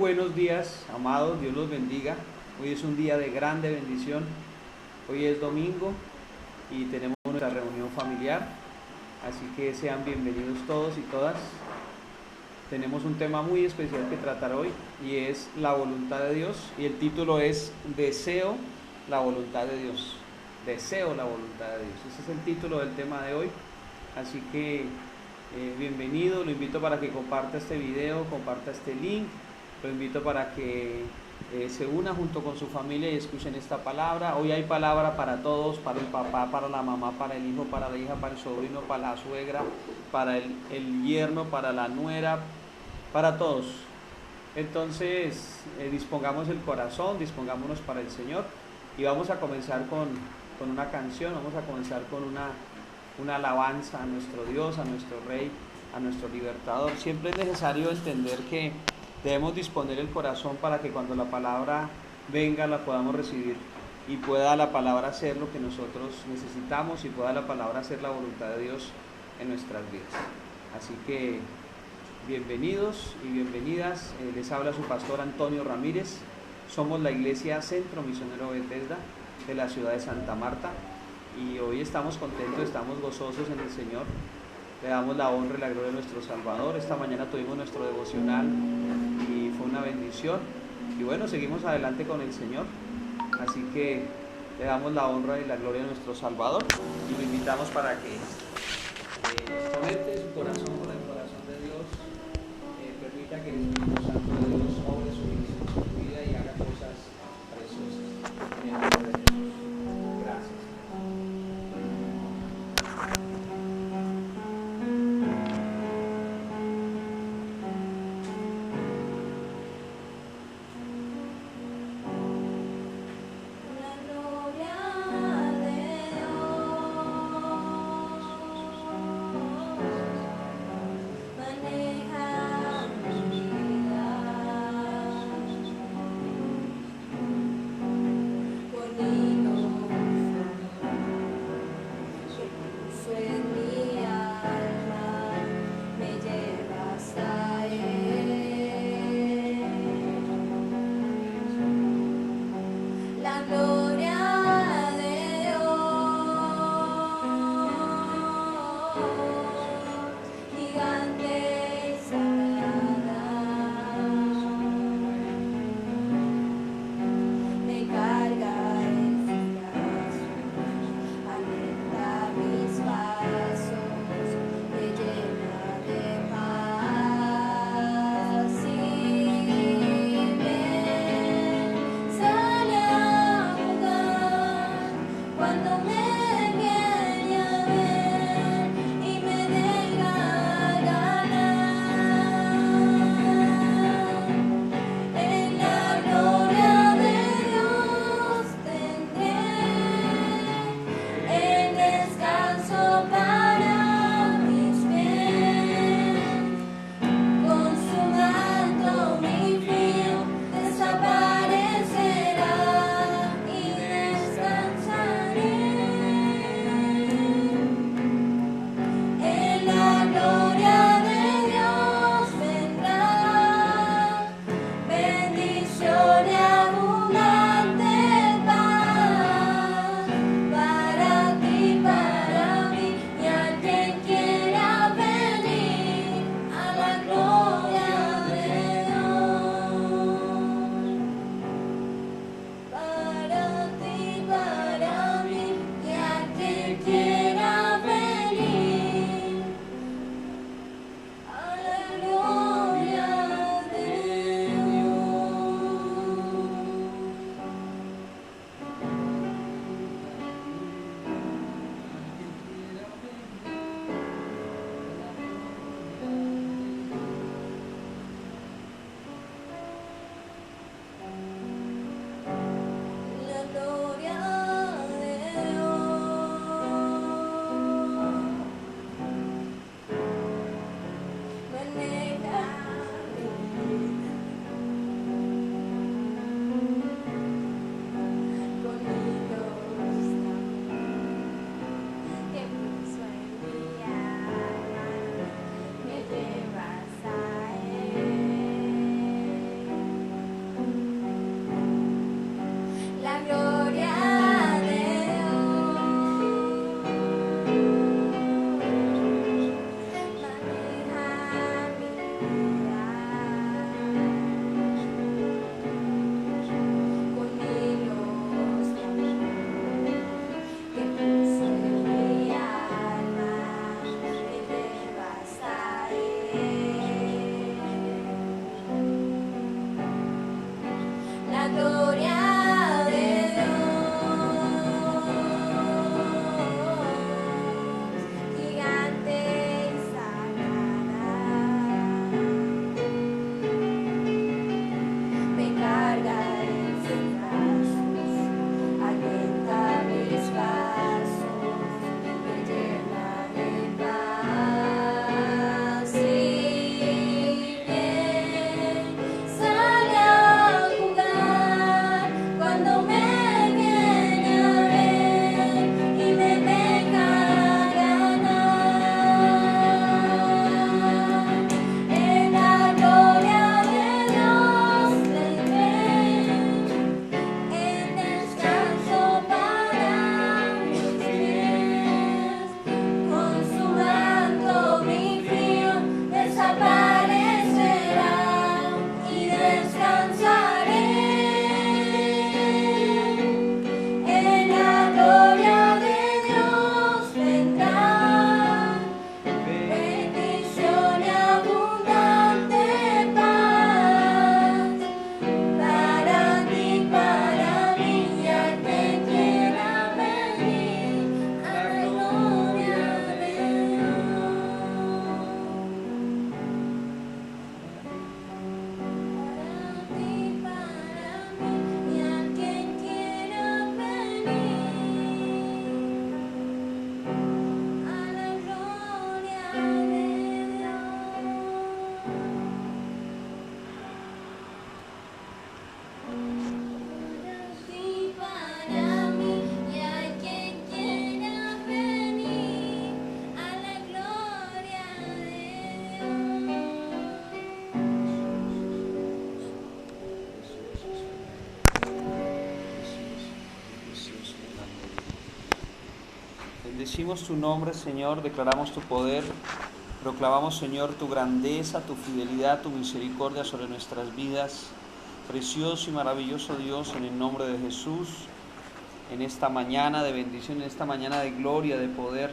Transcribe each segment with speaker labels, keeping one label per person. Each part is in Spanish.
Speaker 1: Buenos días, amados, Dios los bendiga. Hoy es un día de grande bendición. Hoy es domingo y tenemos nuestra reunión familiar, así que sean bienvenidos todos y todas. Tenemos un tema muy especial que tratar hoy y es la voluntad de Dios, y el título es Deseo la voluntad de Dios. Deseo la voluntad de Dios. Ese es el título del tema de hoy, así que bienvenido. Lo invito para que comparta este video, comparta este link. Lo invito para que se una junto con su familia y escuchen esta palabra. Hoy hay palabra para todos: para el papá, para la mamá, para el hijo, para la hija, para el sobrino, para la suegra, para el yerno, para la nuera, para todos. Entonces dispongamos el corazón, dispongámonos para el Señor, y vamos a comenzar con una canción. Vamos a comenzar con una alabanza a nuestro Dios, a nuestro Rey, a nuestro Libertador. Siempre es necesario entender que debemos disponer el corazón para que cuando la palabra venga la podamos recibir, y pueda la palabra hacer lo que nosotros necesitamos, y pueda la palabra hacer la voluntad de Dios en nuestras vidas. Así que bienvenidos y bienvenidas. Les habla su pastor Antonio Ramírez. Somos la iglesia Centro Misionero Bethesda de la ciudad de Santa Marta, y hoy estamos contentos, estamos gozosos en el Señor. Le damos la honra y la gloria a nuestro Salvador. Esta mañana tuvimos nuestro devocional y fue una bendición. Y bueno, seguimos adelante con el Señor. Así que le damos la honra y la gloria a nuestro Salvador, y lo invitamos para que conecte su corazón con el corazón de Dios. Permita que el Espíritu Santo de Dios obre su vida y haga cosas preciosas. En el nombre de Jesús. Gracias.
Speaker 2: Maneja mi vida.
Speaker 1: Bendecimos tu nombre, Señor, declaramos tu poder, proclamamos, Señor, tu grandeza, tu fidelidad, tu misericordia sobre nuestras vidas. Precioso y maravilloso Dios, en el nombre de Jesús, en esta mañana de bendición, en esta mañana de gloria, de poder,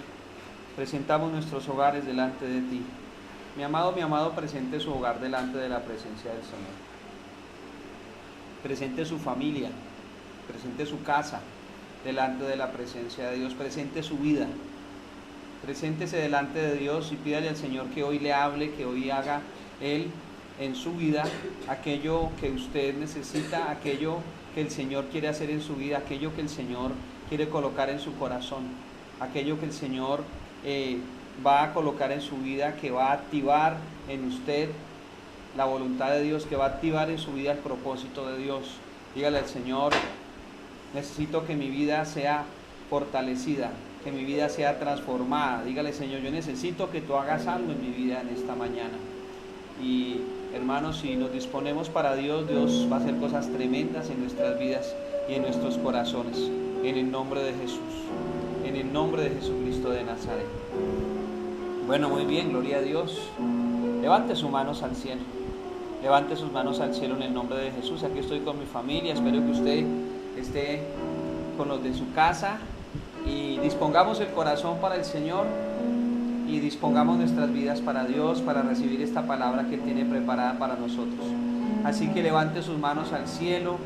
Speaker 1: presentamos nuestros hogares delante de ti. Mi amado, presente su hogar delante de la presencia del Señor. Presente su familia, presente su casa delante de la presencia de Dios, presente su vida. Preséntese delante de Dios y pídale al Señor que hoy le hable, que hoy haga Él en su vida aquello que usted necesita, aquello que el Señor quiere hacer en su vida, aquello que el Señor quiere colocar en su corazón, aquello que el Señor va a colocar en su vida, que va a activar en usted la voluntad de Dios, que va a activar en su vida el propósito de Dios. Dígale al Señor: necesito que mi vida sea fortalecida, que mi vida sea transformada. Dígale: Señor, yo necesito que tú hagas algo en mi vida en esta mañana. Y hermanos, si nos disponemos para Dios, Dios va a hacer cosas tremendas en nuestras vidas y en nuestros corazones, en el nombre de Jesús, en el nombre de Jesucristo de Nazaret. Bueno, muy bien, gloria a Dios. Levante sus manos al cielo, levante sus manos al cielo en el nombre de Jesús. Aquí estoy con mi familia, espero que usted esté con los de su casa, y dispongamos el corazón para el Señor y dispongamos nuestras vidas para Dios, para recibir esta palabra que Él tiene preparada para nosotros. Así que levante sus manos al cielo,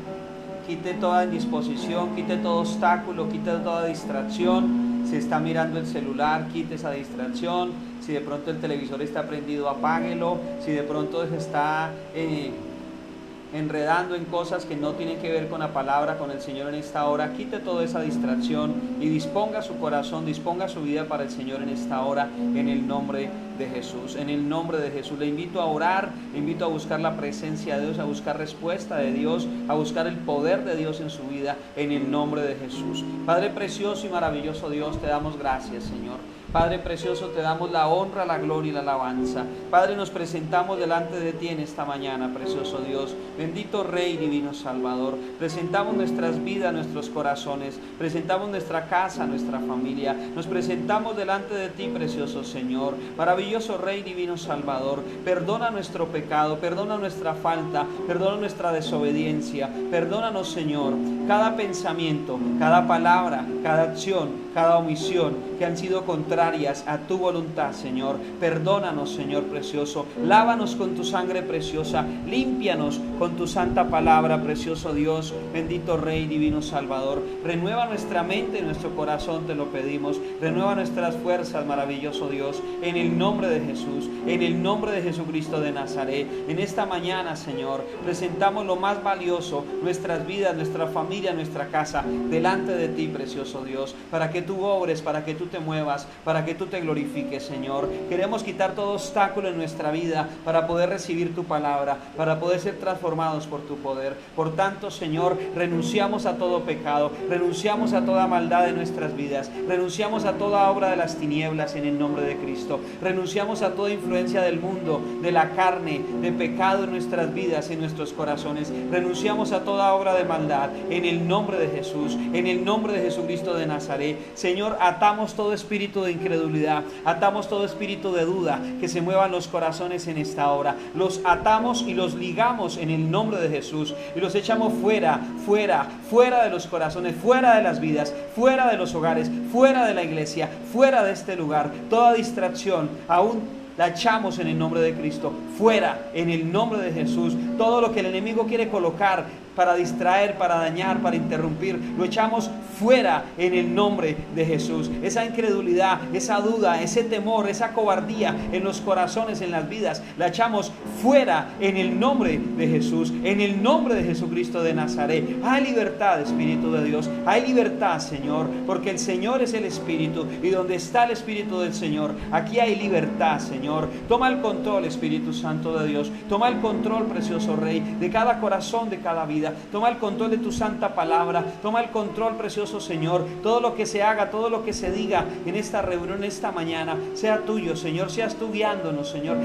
Speaker 1: quite toda indisposición, quite todo obstáculo, quite toda distracción. Si está mirando el celular, quite esa distracción. Si de pronto el televisor está prendido, apáguelo. Si de pronto se está enredando en cosas que no tienen que ver con la palabra, con el Señor en esta hora, quite toda esa distracción y disponga su corazón, disponga su vida para el Señor en esta hora, en el nombre de Jesús. En el nombre de Jesús le invito a orar, le invito a buscar la presencia de Dios, a buscar respuesta de Dios, a buscar el poder de Dios en su vida, en el nombre de Jesús. Padre precioso y maravilloso Dios, te damos gracias, Señor. Padre precioso, te damos la honra, la gloria y la alabanza. Padre, nos presentamos delante de ti en esta mañana, precioso Dios. Bendito Rey, divino Salvador. Presentamos nuestras vidas, nuestros corazones. Presentamos nuestra casa, nuestra familia. Nos presentamos delante de ti, precioso Señor. Maravilloso Rey, divino Salvador. Perdona nuestro pecado, perdona nuestra falta, perdona nuestra desobediencia. Perdónanos, Señor, cada pensamiento, cada palabra, cada acción, cada omisión que han sido contrarias a tu voluntad, Señor. Perdónanos, Señor precioso. Lávanos con tu sangre preciosa. Límpianos con tu santa palabra, precioso Dios. Bendito Rey, divino Salvador. Renueva nuestra mente y nuestro corazón, te lo pedimos. Renueva nuestras fuerzas, maravilloso Dios. En el nombre de Jesús, en el nombre de Jesucristo de Nazaret. En esta mañana, Señor, presentamos lo más valioso, nuestras vidas, nuestra familia, nuestra casa, delante de ti, precioso Dios, para que tú obres, para que tú te muevas, para que tú te glorifiques, Señor. Queremos quitar todo obstáculo en nuestra vida para poder recibir tu palabra, para poder ser transformados por tu poder. Por tanto, Señor, renunciamos a todo pecado, renunciamos a toda maldad de nuestras vidas, renunciamos a toda obra de las tinieblas en el nombre de Cristo, renunciamos a toda influencia del mundo, de la carne, de pecado en nuestras vidas, en nuestros corazones, renunciamos a toda obra de maldad en el nombre de Jesús, en el nombre de Jesucristo de Nazaret. Señor, atamos todo espíritu de incredulidad, atamos todo espíritu de duda que se mueva en los corazones en esta hora. Los atamos y los ligamos en el nombre de Jesús y los echamos fuera de los corazones, fuera de las vidas, fuera de los hogares, fuera de la iglesia, fuera de este lugar. Toda distracción, aún la echamos en el nombre de Cristo, fuera en el nombre de Jesús. Todo lo que el enemigo quiere colocar para distraer, para dañar, para interrumpir, lo echamos fuera en el nombre de Jesús. Esa incredulidad, esa duda, ese temor, esa cobardía en los corazones, en las vidas, la echamos fuera en el nombre de Jesús, en el nombre de Jesucristo de Nazaret. Hay libertad, Espíritu de Dios, hay libertad, Señor, porque el Señor es el Espíritu, y donde está el Espíritu del Señor, aquí hay libertad, Señor. Toma el control, Espíritu Santo de Dios, toma el control, precioso Rey, de cada corazón, de cada vida. vida. Toma el control de tu santa palabra. Toma el control, precioso Señor. Todo lo que se haga, todo lo que se diga en esta reunión, esta mañana, sea tuyo, Señor. Seas tú guiándonos, Señor.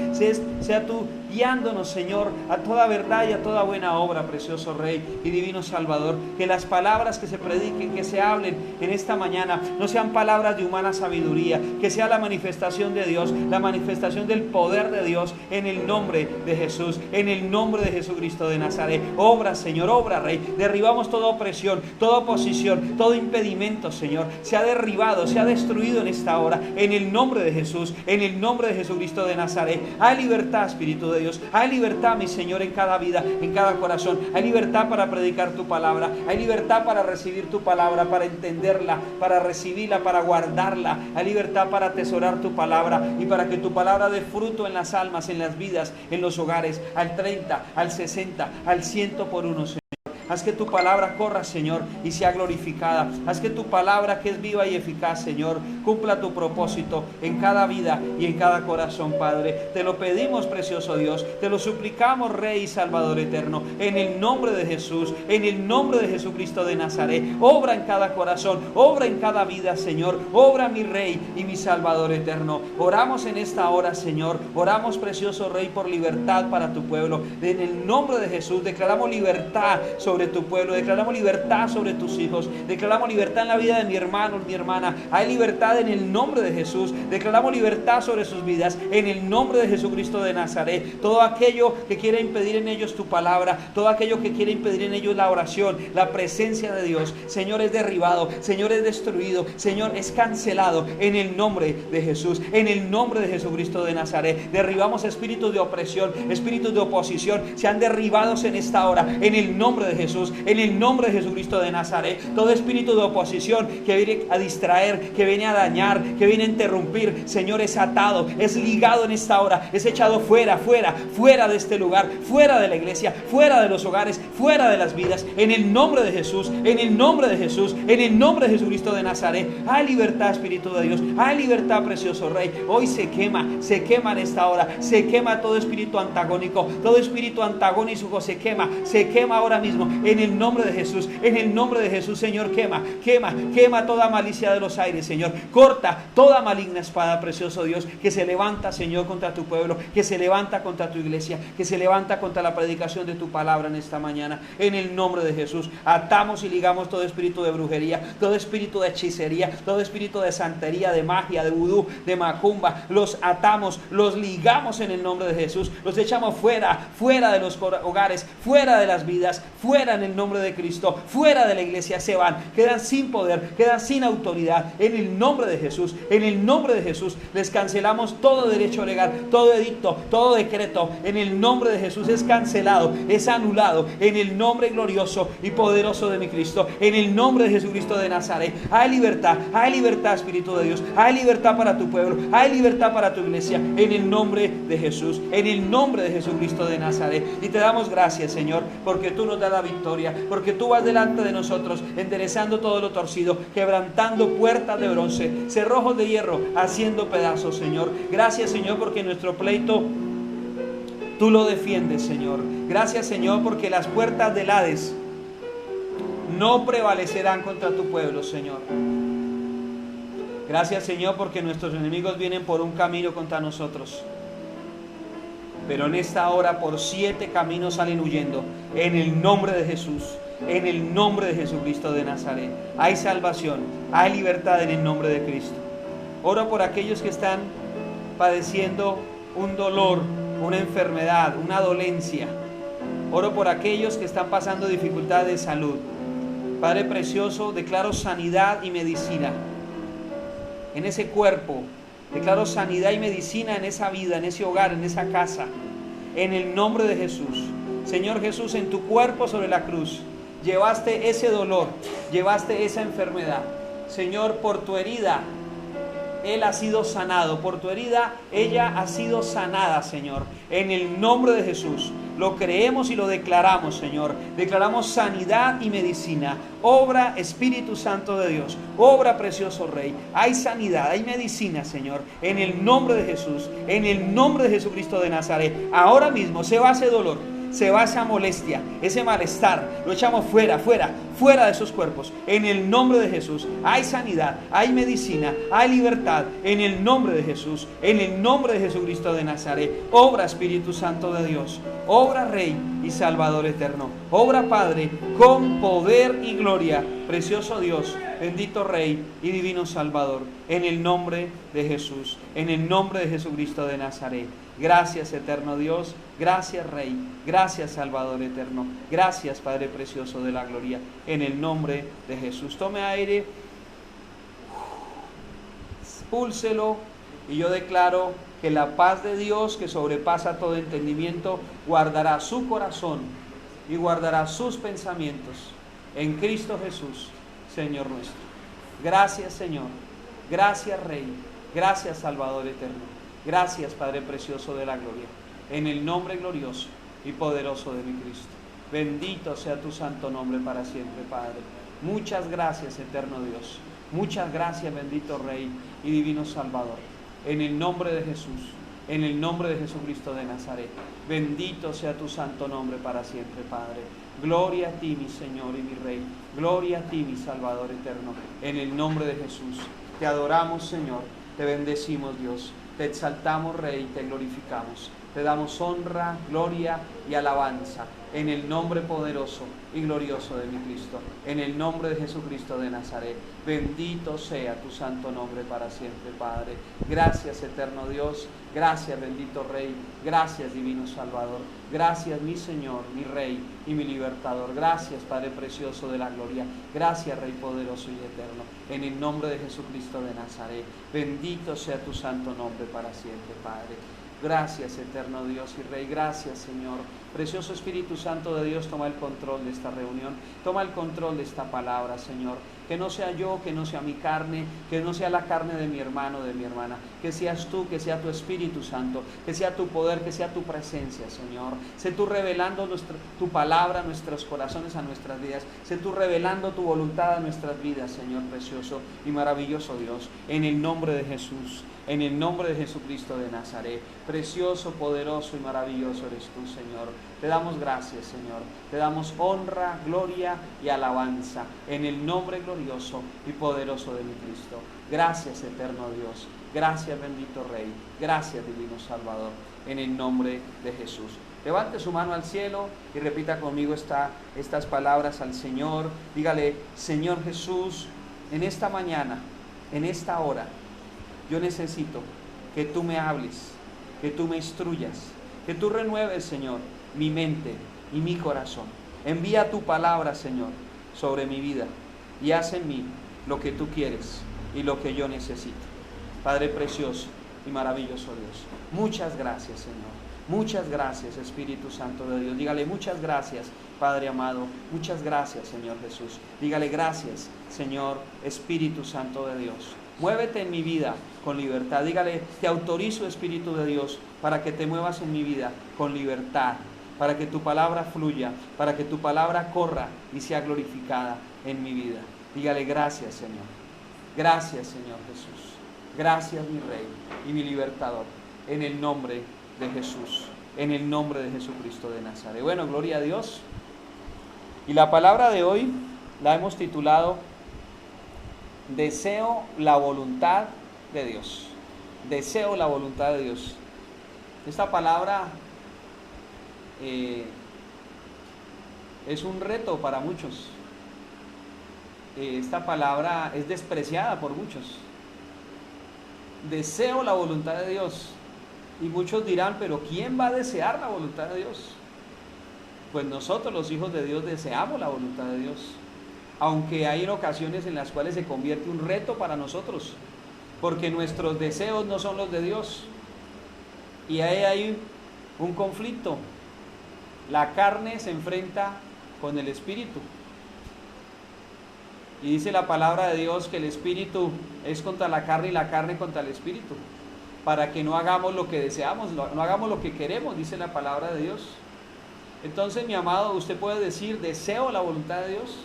Speaker 1: Sea tú guiándonos, Señor, a toda verdad y a toda buena obra, precioso Rey y divino Salvador. Que las palabras que se prediquen, que se hablen en esta mañana, no sean palabras de humana sabiduría, que sea la manifestación de Dios, la manifestación del poder de Dios, en el nombre de Jesús, en el nombre de Jesucristo de Nazaret. Obra, Señor, obra, Rey. Derribamos toda opresión, toda oposición, todo impedimento, Señor. Se ha derribado, se ha destruido en esta hora, en el nombre de Jesús, en el nombre de Jesucristo de Nazaret. Hay libertad, Espíritu de Dios. Hay libertad, mi Señor, en cada vida, en cada corazón. Hay libertad para predicar tu palabra. Hay libertad para recibir tu palabra, para entenderla, para recibirla, para guardarla. Hay libertad para atesorar tu palabra y para que tu palabra dé fruto en las almas, en las vidas, en los hogares, al 30, al 60, al 100 por uno, Señor. Haz que tu palabra corra, Señor, y sea glorificada. Haz que tu palabra, que es viva y eficaz, Señor, cumpla tu propósito en cada vida y en cada corazón, Padre. Te lo pedimos, precioso Dios. Te lo suplicamos, Rey y Salvador eterno. En el nombre de Jesús, en el nombre de Jesucristo de Nazaret. Obra en cada corazón, obra en cada vida, Señor. Obra, mi Rey y mi Salvador eterno. Oramos en esta hora, Señor. Oramos, precioso Rey, por libertad para tu pueblo. En el nombre de Jesús declaramos libertad sobre tu pueblo, declaramos libertad sobre tus hijos, declaramos libertad en la vida de mi hermano, mi hermana. Hay libertad en el nombre de Jesús. Declaramos libertad sobre sus vidas en el nombre de Jesucristo de Nazaret. Todo aquello que quiere impedir en ellos tu palabra, todo aquello que quiere impedir en ellos la oración, la presencia de Dios, Señor, es derribado, Señor, es destruido, Señor, es cancelado en el nombre de Jesús, en el nombre de Jesucristo de Nazaret. Derribamos espíritus de opresión, espíritus de oposición, sean derribados en esta hora en el nombre de Jesús, en el nombre de Jesucristo de Nazaret. Todo espíritu de oposición que viene a distraer, que viene a dañar, que viene a interrumpir, Señor, es atado, es ligado en esta hora, es echado fuera, fuera, fuera de este lugar, fuera de la iglesia, fuera de los hogares, fuera de las vidas, en el nombre de Jesús, en el nombre de Jesús, en el nombre de Jesucristo de Nazaret. Hay libertad, Espíritu de Dios, hay libertad, precioso Rey. Hoy se quema en esta hora, se quema todo espíritu antagónico, todo espíritu antagónico se quema ahora mismo, en el nombre de Jesús, en el nombre de Jesús, Señor. Quema toda malicia de los aires, Señor. Corta toda maligna espada, precioso Dios, que se levanta, Señor, contra tu pueblo, que se levanta contra tu iglesia, que se levanta contra la predicación de tu palabra en esta mañana. En el nombre de Jesús, atamos y ligamos todo espíritu de brujería, todo espíritu de hechicería, todo espíritu de santería, de magia, de vudú, de macumba. Los atamos, los ligamos en el nombre de Jesús. Los echamos fuera de los hogares, fuera de las vidas, fuera en el nombre de Cristo, fuera de la iglesia. Se van, quedan sin poder, quedan sin autoridad. En el nombre de Jesús, en el nombre de Jesús, les cancelamos todo derecho legal, todo edicto, todo decreto. En el nombre de Jesús es cancelado, es anulado, en el nombre glorioso y poderoso de mi Cristo, en el nombre de Jesucristo de Nazaret. Hay libertad, Espíritu de Dios, hay libertad para tu pueblo, hay libertad para tu iglesia, en el nombre de Jesús, en el nombre de Jesucristo de Nazaret. Y te damos gracias, Señor, porque tú nos das la victoria, porque tú vas delante de nosotros, enderezando todo lo torcido, quebrantando puertas de bronce, cerrojos de hierro, haciendo pedazos, Señor. Gracias, Señor, porque nuestro pleito tú lo defiendes, Señor. Gracias, Señor, porque las puertas del Hades no prevalecerán contra tu pueblo, Señor. Gracias, Señor, porque nuestros enemigos vienen por un camino contra nosotros, pero en esta hora por 7 caminos salen huyendo. En el nombre de Jesús, en el nombre de Jesucristo de Nazaret, hay salvación, hay libertad en el nombre de Cristo. Oro por aquellos que están padeciendo un dolor, una enfermedad, una dolencia. Oro por aquellos que están pasando dificultades de salud. Padre precioso, declaro sanidad y medicina en ese cuerpo. Declaro sanidad y medicina en esa vida, en ese hogar, en esa casa, en el nombre de Jesús. Señor Jesús, en tu cuerpo sobre la cruz llevaste ese dolor, llevaste esa enfermedad. Señor, por tu herida Él ha sido sanado, por tu herida ella ha sido sanada, Señor. En el nombre de Jesús lo creemos y lo declaramos, Señor. Declaramos sanidad y medicina. Obra, Espíritu Santo de Dios, obra, precioso Rey. Hay sanidad, hay medicina, Señor, en el nombre de Jesús, en el nombre de Jesucristo de Nazaret. Ahora mismo se va ese dolor, se va esa molestia, ese malestar, lo echamos fuera, fuera, fuera de esos cuerpos, en el nombre de Jesús. Hay sanidad, hay medicina, hay libertad, en el nombre de Jesús, en el nombre de Jesucristo de Nazaret. Obra, Espíritu Santo de Dios, obra, Rey y Salvador eterno, obra, Padre, con poder y gloria, precioso Dios, bendito Rey y divino Salvador, en el nombre de Jesús, en el nombre de Jesucristo de Nazaret. Gracias, eterno Dios, gracias, Rey, gracias, Salvador eterno, gracias, Padre precioso de la gloria, en el nombre de Jesús. Tome aire, expúlselo, y yo declaro que la paz de Dios, que sobrepasa todo entendimiento, guardará su corazón y guardará sus pensamientos en Cristo Jesús, Señor nuestro. Gracias, Señor, gracias, Rey, gracias, Salvador eterno. Gracias, Padre precioso de la gloria, en el nombre glorioso y poderoso de mi Cristo. Bendito sea tu santo nombre para siempre, Padre. Muchas gracias, eterno Dios. Muchas gracias, bendito Rey y divino Salvador. En el nombre de Jesús, en el nombre de Jesucristo de Nazaret. Bendito sea tu santo nombre para siempre, Padre. Gloria a ti, mi Señor y mi Rey. Gloria a ti, mi Salvador eterno. En el nombre de Jesús. Te adoramos, Señor. Te bendecimos, Dios. Te exaltamos, Rey, te glorificamos. Te damos honra, gloria y alabanza en el nombre poderoso y glorioso de mi Cristo, en el nombre de Jesucristo de Nazaret. Bendito sea tu santo nombre para siempre, Padre. Gracias, eterno Dios. Gracias, bendito Rey. Gracias, divino Salvador. Gracias, mi Señor, mi Rey y mi Libertador. Gracias, Padre precioso de la gloria. Gracias, Rey poderoso y eterno, en el nombre de Jesucristo de Nazaret. Bendito sea tu santo nombre para siempre, Padre. Gracias, eterno Dios y Rey. Gracias, Señor. Precioso Espíritu Santo de Dios, toma el control de esta reunión. Toma el control de esta palabra, Señor. Que no sea yo, que no sea mi carne, que no sea la carne de mi hermano, de mi hermana. Que seas tú, que sea tu Espíritu Santo, que sea tu poder, que sea tu presencia, Señor. Sé tú revelando tu palabra a nuestros corazones, a nuestras vidas. Sé tú revelando tu voluntad a nuestras vidas, Señor precioso y maravilloso Dios. En el nombre de Jesús. En el nombre de Jesucristo de Nazaret, precioso, poderoso y maravilloso eres tú, Señor. Te damos gracias, Señor. Te damos honra, gloria y alabanza en el nombre glorioso y poderoso de mi Cristo. Gracias, eterno Dios. Gracias, bendito Rey. Gracias, divino Salvador. En el nombre de Jesús. Levante su mano al cielo y repita conmigo estas palabras al Señor. Dígale: Señor Jesús, en esta mañana, en esta hora, yo necesito que tú me hables, que tú me instruyas, que tú renueves, Señor, mi mente y mi corazón. Envía tu palabra, Señor, sobre mi vida y haz en mí lo que tú quieres y lo que yo necesito. Padre precioso y maravilloso Dios, muchas gracias, Señor. Muchas gracias, Espíritu Santo de Dios. Dígale: muchas gracias, Padre amado. Muchas gracias, Señor Jesús. Dígale: gracias, Señor Espíritu Santo de Dios. Muévete en mi vida con libertad. Dígale: te autorizo, Espíritu de Dios, para que te muevas en mi vida con libertad, para que tu palabra fluya, para que tu palabra corra y sea glorificada en mi vida. Dígale: gracias, Señor. Gracias, Señor Jesús. Gracias, mi Rey y mi Libertador, en el nombre de Jesús, en el nombre de Jesucristo de Nazaret. Bueno, gloria a Dios. Y la palabra de hoy la hemos titulado: Deseo la voluntad de Dios. Deseo la voluntad de Dios. Esta palabra es un reto para muchos. Esta palabra es despreciada por muchos. Deseo la voluntad de Dios. Y muchos dirán: pero ¿quién va a desear la voluntad de Dios? Pues nosotros, los hijos de Dios, deseamos la voluntad de Dios. Aunque hay ocasiones en las cuales se convierte un reto para nosotros, porque nuestros deseos no son los de Dios. Y ahí hay un conflicto. La carne se enfrenta con el Espíritu. Y dice la palabra de Dios que el Espíritu es contra la carne y la carne contra el Espíritu, para que no hagamos lo que deseamos, no hagamos lo que queremos, dice la palabra de Dios. Entonces, mi amado, usted puede decir: deseo la voluntad de Dios.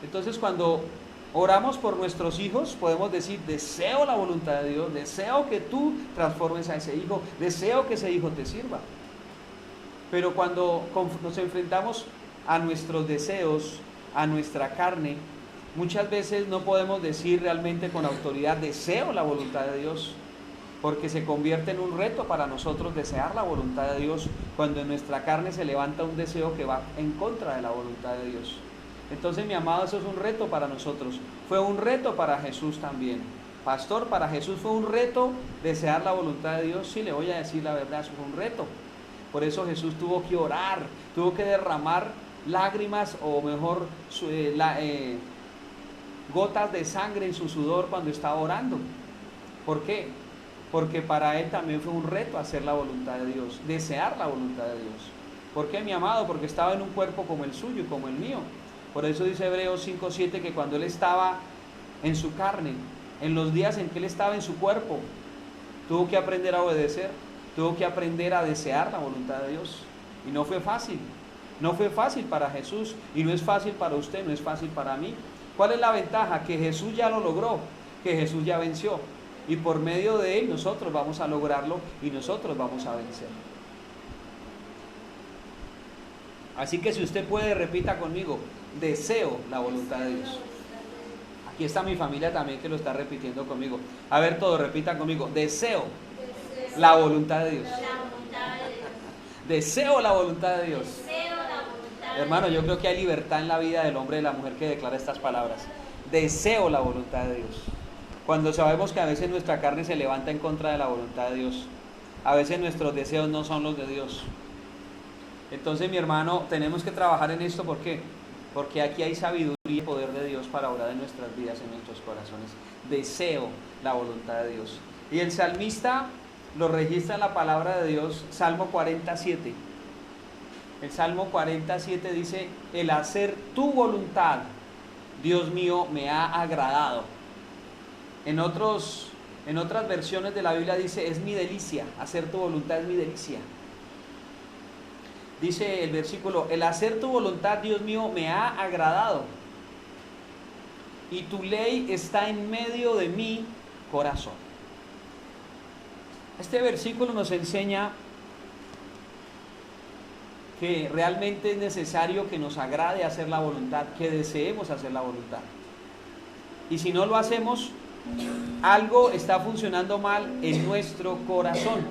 Speaker 1: Entonces, cuando oramos por nuestros hijos, podemos decir: deseo la voluntad de Dios, deseo que tú transformes a ese hijo, deseo que ese hijo te sirva. Pero cuando nos enfrentamos a nuestros deseos, a nuestra carne, muchas veces no podemos decir realmente con autoridad deseo la voluntad de Dios, porque se convierte en un reto para nosotros desear la voluntad de Dios cuando en nuestra carne se levanta un deseo que va en contra de la voluntad de Dios. Entonces, mi amado, eso es un reto para nosotros. Fue un reto para Jesús también. Pastor, para Jesús fue un reto desear la voluntad de Dios. Sí, le voy a decir la verdad, eso fue un reto. Por eso Jesús tuvo que orar, tuvo que derramar lágrimas, o mejor, gotas de sangre en su sudor cuando estaba orando. ¿Por qué? Porque para él también fue un reto hacer la voluntad de Dios, desear la voluntad de Dios. ¿Por qué, mi amado? Porque estaba en un cuerpo como el suyo y como el mío. Por eso dice Hebreos 5:7 que cuando él estaba en su carne, en los días en que él estaba en su cuerpo, tuvo que aprender a obedecer, tuvo que aprender a desear la voluntad de Dios. Y no fue fácil, no fue fácil para Jesús, y no es fácil para usted, no es fácil para mí. ¿Cuál es la ventaja? Que Jesús ya lo logró, que Jesús ya venció. Y por medio de él nosotros vamos a lograrlo y nosotros vamos a vencer. Así que si usted puede, repita conmigo: deseo la voluntad de Dios. Aquí está mi familia también que lo está repitiendo conmigo. A ver, todos repitan conmigo: deseo la voluntad de Dios. Deseo la voluntad de Dios. Hermano, yo creo que hay libertad en la vida del hombre y de la mujer que declara estas palabras. Deseo la voluntad de Dios. Cuando sabemos que a veces nuestra carne se levanta en contra de la voluntad de Dios, a veces nuestros deseos no son los de Dios. Entonces, mi hermano, tenemos que trabajar en esto. ¿Por qué? Porque aquí hay sabiduría y poder de Dios para obrar en nuestras vidas, en nuestros corazones. Deseo la voluntad de Dios. Y el salmista lo registra en la palabra de Dios, Salmo 47. El Salmo 47 dice: el hacer tu voluntad, Dios mío, me ha agradado. En otras versiones de la Biblia dice: es mi delicia, hacer tu voluntad es mi delicia. Dice el versículo: el hacer tu voluntad, Dios mío, me ha agradado, y tu ley está en medio de mi corazón. Este versículo nos enseña que realmente es necesario que nos agrade hacer la voluntad, que deseemos hacer la voluntad. Y si no lo hacemos, algo está funcionando mal en nuestro corazón.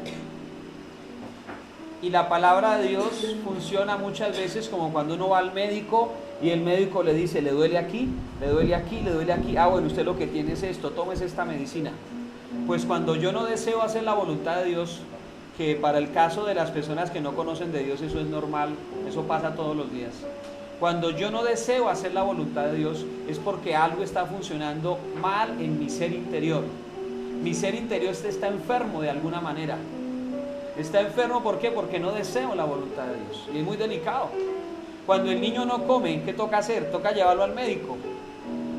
Speaker 1: Y la palabra de Dios funciona muchas veces como cuando uno va al médico y el médico le dice: le duele aquí, le duele aquí, le duele aquí. Ah, bueno, usted lo que tiene es esto, tómese esta medicina. Pues cuando yo no deseo hacer la voluntad de Dios, que para el caso de las personas que no conocen de Dios eso es normal, eso pasa todos los días. Cuando yo no deseo hacer la voluntad de Dios es porque algo está funcionando mal en mi ser interior. Mi ser interior está enfermo de alguna manera. Está enfermo, ¿por qué? Porque no deseo la voluntad de Dios. Y es muy delicado. Cuando el niño no come, ¿qué toca hacer? Toca llevarlo al médico.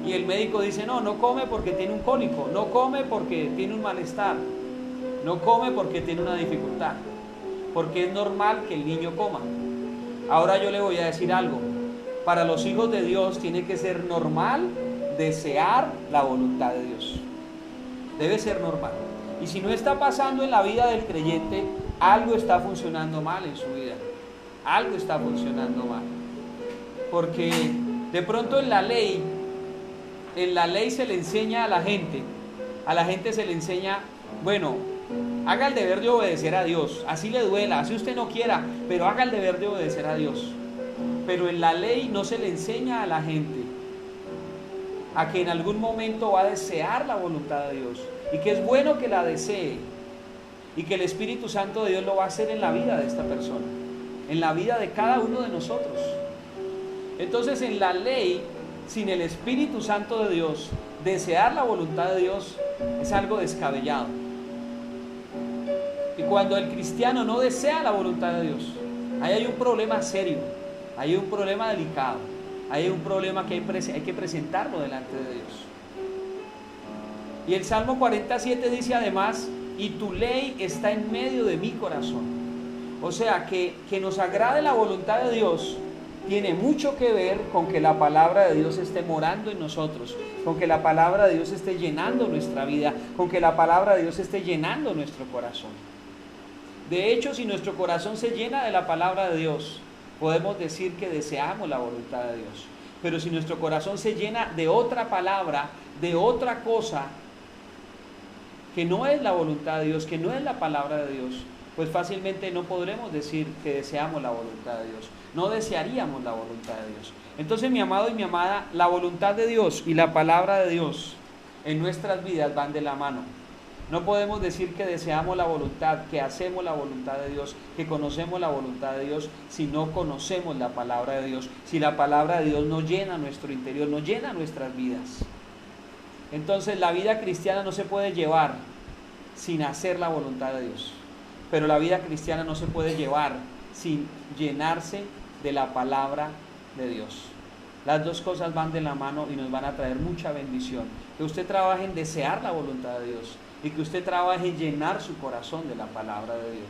Speaker 1: Y el médico dice: no come porque tiene un cólico, no come porque tiene un malestar, no come porque tiene una dificultad, porque es normal que el niño coma. Ahora yo le voy a decir algo: para los hijos de Dios tiene que ser normal desear la voluntad de Dios. Debe ser normal. Y si no está pasando en la vida del creyente, algo está funcionando mal en su vida. Algo está funcionando mal. Porque de pronto en la ley se le enseña a la gente se le enseña: bueno, haga el deber de obedecer a Dios, así le duela, así usted no quiera, pero haga el deber de obedecer a Dios. Pero en la ley no se le enseña a la gente a que en algún momento va a desear la voluntad de Dios, y que es bueno que la desee, y que el Espíritu Santo de Dios lo va a hacer en la vida de esta persona, en la vida de cada uno de nosotros. Entonces, en la ley, sin el Espíritu Santo de Dios, desear la voluntad de Dios es algo descabellado. Y cuando el cristiano no desea la voluntad de Dios, ahí hay un problema serio, hay un problema delicado, hay un problema que hay que presentarlo delante de Dios. Y el Salmo 47 dice además: y tu ley está en medio de mi corazón. O sea, que nos agrade la voluntad de Dios tiene mucho que ver con que la palabra de Dios esté morando en nosotros, con que la palabra de Dios esté llenando nuestra vida, con que la palabra de Dios esté llenando nuestro corazón. De hecho, si nuestro corazón se llena de la palabra de Dios, podemos decir que deseamos la voluntad de Dios. Pero si nuestro corazón se llena de otra palabra, de otra cosa, que no es la voluntad de Dios, que no es la palabra de Dios, pues fácilmente no podremos decir que deseamos la voluntad de Dios. No desearíamos la voluntad de Dios. Entonces, mi amado y mi amada, la voluntad de Dios y la palabra de Dios en nuestras vidas van de la mano. No podemos decir que deseamos la voluntad, que hacemos la voluntad de Dios, que conocemos la voluntad de Dios, si no conocemos la palabra de Dios, si la palabra de Dios no llena nuestro interior, no llena nuestras vidas. Entonces, la vida cristiana no se puede llevar sin hacer la voluntad de Dios, pero la vida cristiana no se puede llevar sin llenarse de la palabra de Dios. Las dos cosas van de la mano y nos van a traer mucha bendición. Que usted trabaje en desear la voluntad de Dios y que usted trabaje en llenar su corazón de la palabra de Dios.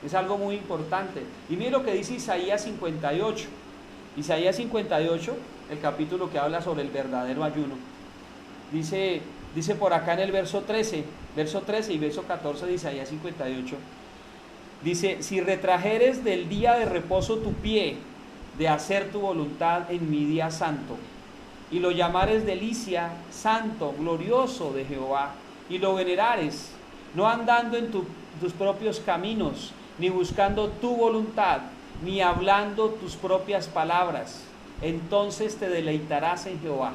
Speaker 1: Es algo muy importante. Y mire lo que dice Isaías 58. Isaías 58, el capítulo que habla sobre el verdadero ayuno. Dice por acá en el verso 13 y verso 14 de Isaías 58. Dice: si retrajeres del día de reposo tu pie de hacer tu voluntad en mi día santo, y lo llamares delicia, santo, glorioso de Jehová, y lo venerares, no andando en tus propios caminos, ni buscando tu voluntad, ni hablando tus propias palabras, entonces te deleitarás en Jehová,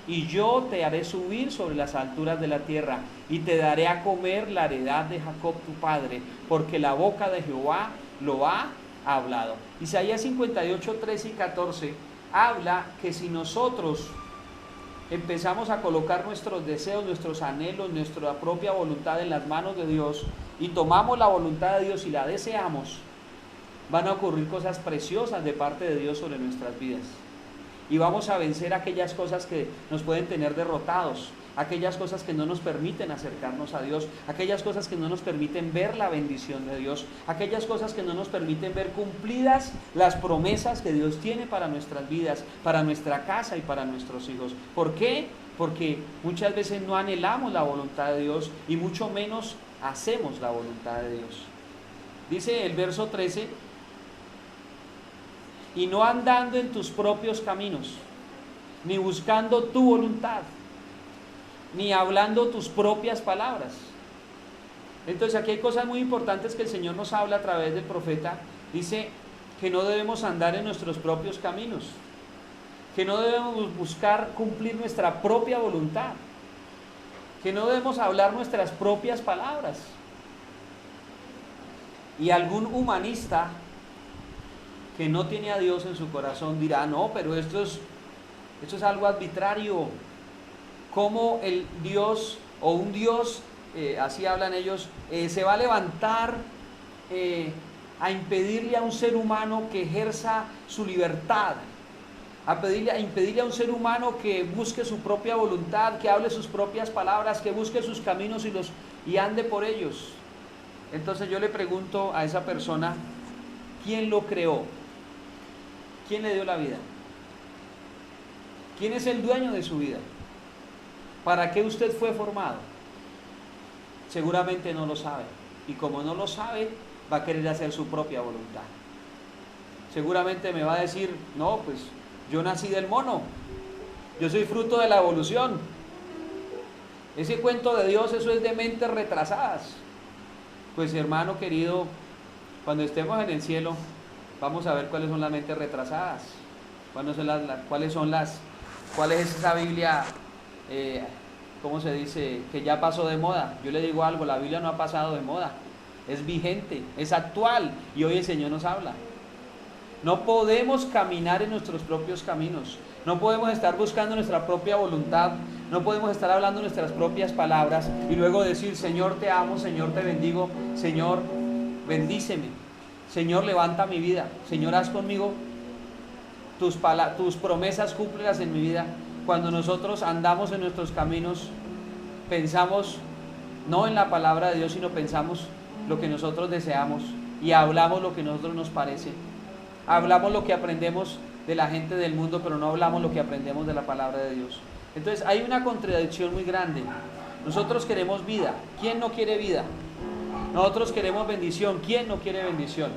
Speaker 1: y yo te haré subir sobre las alturas de la tierra, y te daré a comer la heredad de Jacob tu padre, porque la boca de Jehová lo ha hablado. Isaías 58, 13 y 14 habla que si nosotros empezamos a colocar nuestros deseos, nuestros anhelos, nuestra propia voluntad en las manos de Dios y tomamos la voluntad de Dios y la deseamos, van a ocurrir cosas preciosas de parte de Dios sobre nuestras vidas. Y vamos a vencer aquellas cosas que nos pueden tener derrotados, aquellas cosas que no nos permiten acercarnos a Dios, aquellas cosas que no nos permiten ver la bendición de Dios, aquellas cosas que no nos permiten ver cumplidas las promesas que Dios tiene para nuestras vidas, para nuestra casa y para nuestros hijos. ¿Por qué? Porque muchas veces no anhelamos la voluntad de Dios y mucho menos hacemos la voluntad de Dios. Dice el verso 13: y no andando en tus propios caminos, ni buscando tu voluntad, ni hablando tus propias palabras. Entonces aquí hay cosas muy importantes que el Señor nos habla a través del profeta. Dice que no debemos andar en nuestros propios caminos, que no debemos buscar cumplir nuestra propia voluntad, que no debemos hablar nuestras propias palabras. Y algún humanista que no tiene a Dios en su corazón dirá: no, pero esto es algo arbitrario. ¿Cómo el Dios o un Dios, así hablan ellos, se va a levantar a impedirle a un ser humano que ejerza su libertad, a impedirle a un ser humano que busque su propia voluntad, que hable sus propias palabras, que busque sus caminos y ande por ellos? Entonces yo le pregunto a esa persona: ¿quién lo creó? ¿Quién le dio la vida? ¿Quién es el dueño de su vida? ¿Para qué usted fue formado? Seguramente no lo sabe. Y como no lo sabe, va a querer hacer su propia voluntad. Seguramente me va a decir: no, pues yo nací del mono. Yo soy fruto de la evolución. Ese cuento de Dios, eso es de mentes retrasadas. Pues hermano querido, cuando estemos en el cielo, vamos a ver cuáles son las mentes retrasadas. ¿Cuál es esa Biblia, cómo se dice, que ya pasó de moda? Yo le digo algo: la Biblia no ha pasado de moda, es vigente, es actual, y hoy el Señor nos habla. No podemos caminar en nuestros propios caminos, no podemos estar buscando nuestra propia voluntad, no podemos estar hablando nuestras propias palabras y luego decir: Señor te amo, Señor te bendigo, Señor bendíceme, Señor levanta mi vida, Señor haz conmigo tus promesas, cúmplelas en mi vida. Cuando nosotros andamos en nuestros caminos, pensamos no en la palabra de Dios, sino pensamos lo que nosotros deseamos y hablamos lo que a nosotros nos parece. Hablamos lo que aprendemos de la gente del mundo, pero no hablamos lo que aprendemos de la palabra de Dios. Entonces hay una contradicción muy grande. Nosotros queremos vida. ¿Quién no quiere vida? Nosotros queremos bendición. ¿Quién no quiere bendición?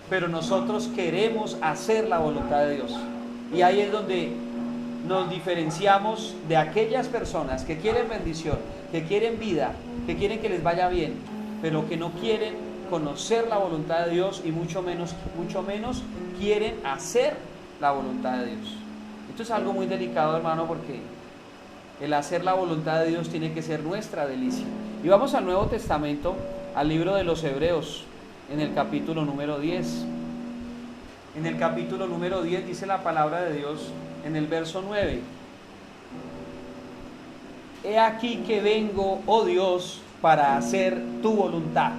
Speaker 1: Pero nosotros queremos hacer la voluntad de Dios. Y ahí es donde nos diferenciamos de aquellas personas que quieren bendición, que quieren vida, que quieren que les vaya bien, pero que no quieren conocer la voluntad de Dios y mucho menos quieren hacer la voluntad de Dios. Esto es algo muy delicado, hermano, porque el hacer la voluntad de Dios tiene que ser nuestra delicia. Y vamos al Nuevo Testamento, al libro de los Hebreos, en el capítulo número 10. En el capítulo número 10 dice la palabra de Dios en el verso 9: He aquí que vengo, oh Dios, para hacer tu voluntad.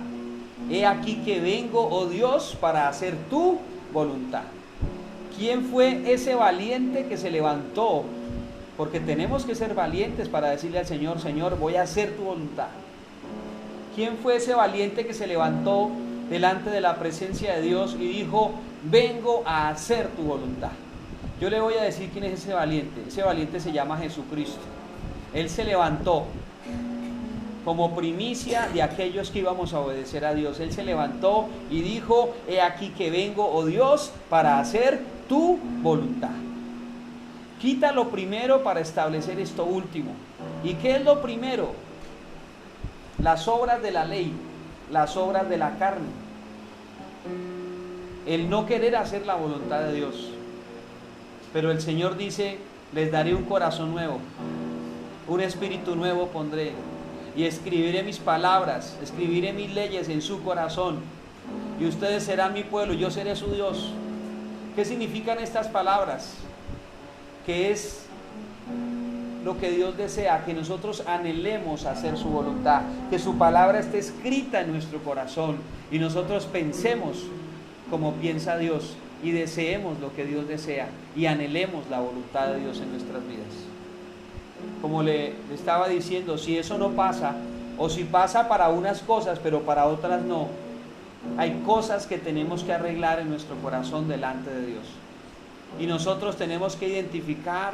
Speaker 1: He aquí que vengo, oh Dios, para hacer tu voluntad. ¿Quién fue ese valiente que se levantó? Porque tenemos que ser valientes para decirle al Señor: Señor, voy a hacer tu voluntad. ¿Quién fue ese valiente que se levantó delante de la presencia de Dios y dijo: vengo a hacer tu voluntad? Yo le voy a decir quién es ese valiente. Ese valiente se llama Jesucristo. Él se levantó como primicia de aquellos que íbamos a obedecer a Dios. Él se levantó y dijo: he aquí que vengo, oh Dios, para hacer tu voluntad. Quita lo primero para establecer esto último. ¿Y qué es lo primero? Las obras de la ley, las obras de la carne. El no querer hacer la voluntad de Dios. Pero el Señor dice: les daré un corazón nuevo, un espíritu nuevo pondré, y escribiré mis palabras, escribiré mis leyes en su corazón, y ustedes serán mi pueblo, y yo seré su Dios. ¿Qué significan estas palabras? Que es lo que Dios desea, que nosotros anhelemos hacer su voluntad, que su palabra esté escrita en nuestro corazón, y nosotros pensemos como piensa Dios, y deseemos lo que Dios desea, y anhelemos la voluntad de Dios en nuestras vidas. Como le estaba diciendo, si eso no pasa, o si pasa para unas cosas pero para otras no, hay cosas que tenemos que arreglar en nuestro corazón delante de Dios, y nosotros tenemos que identificar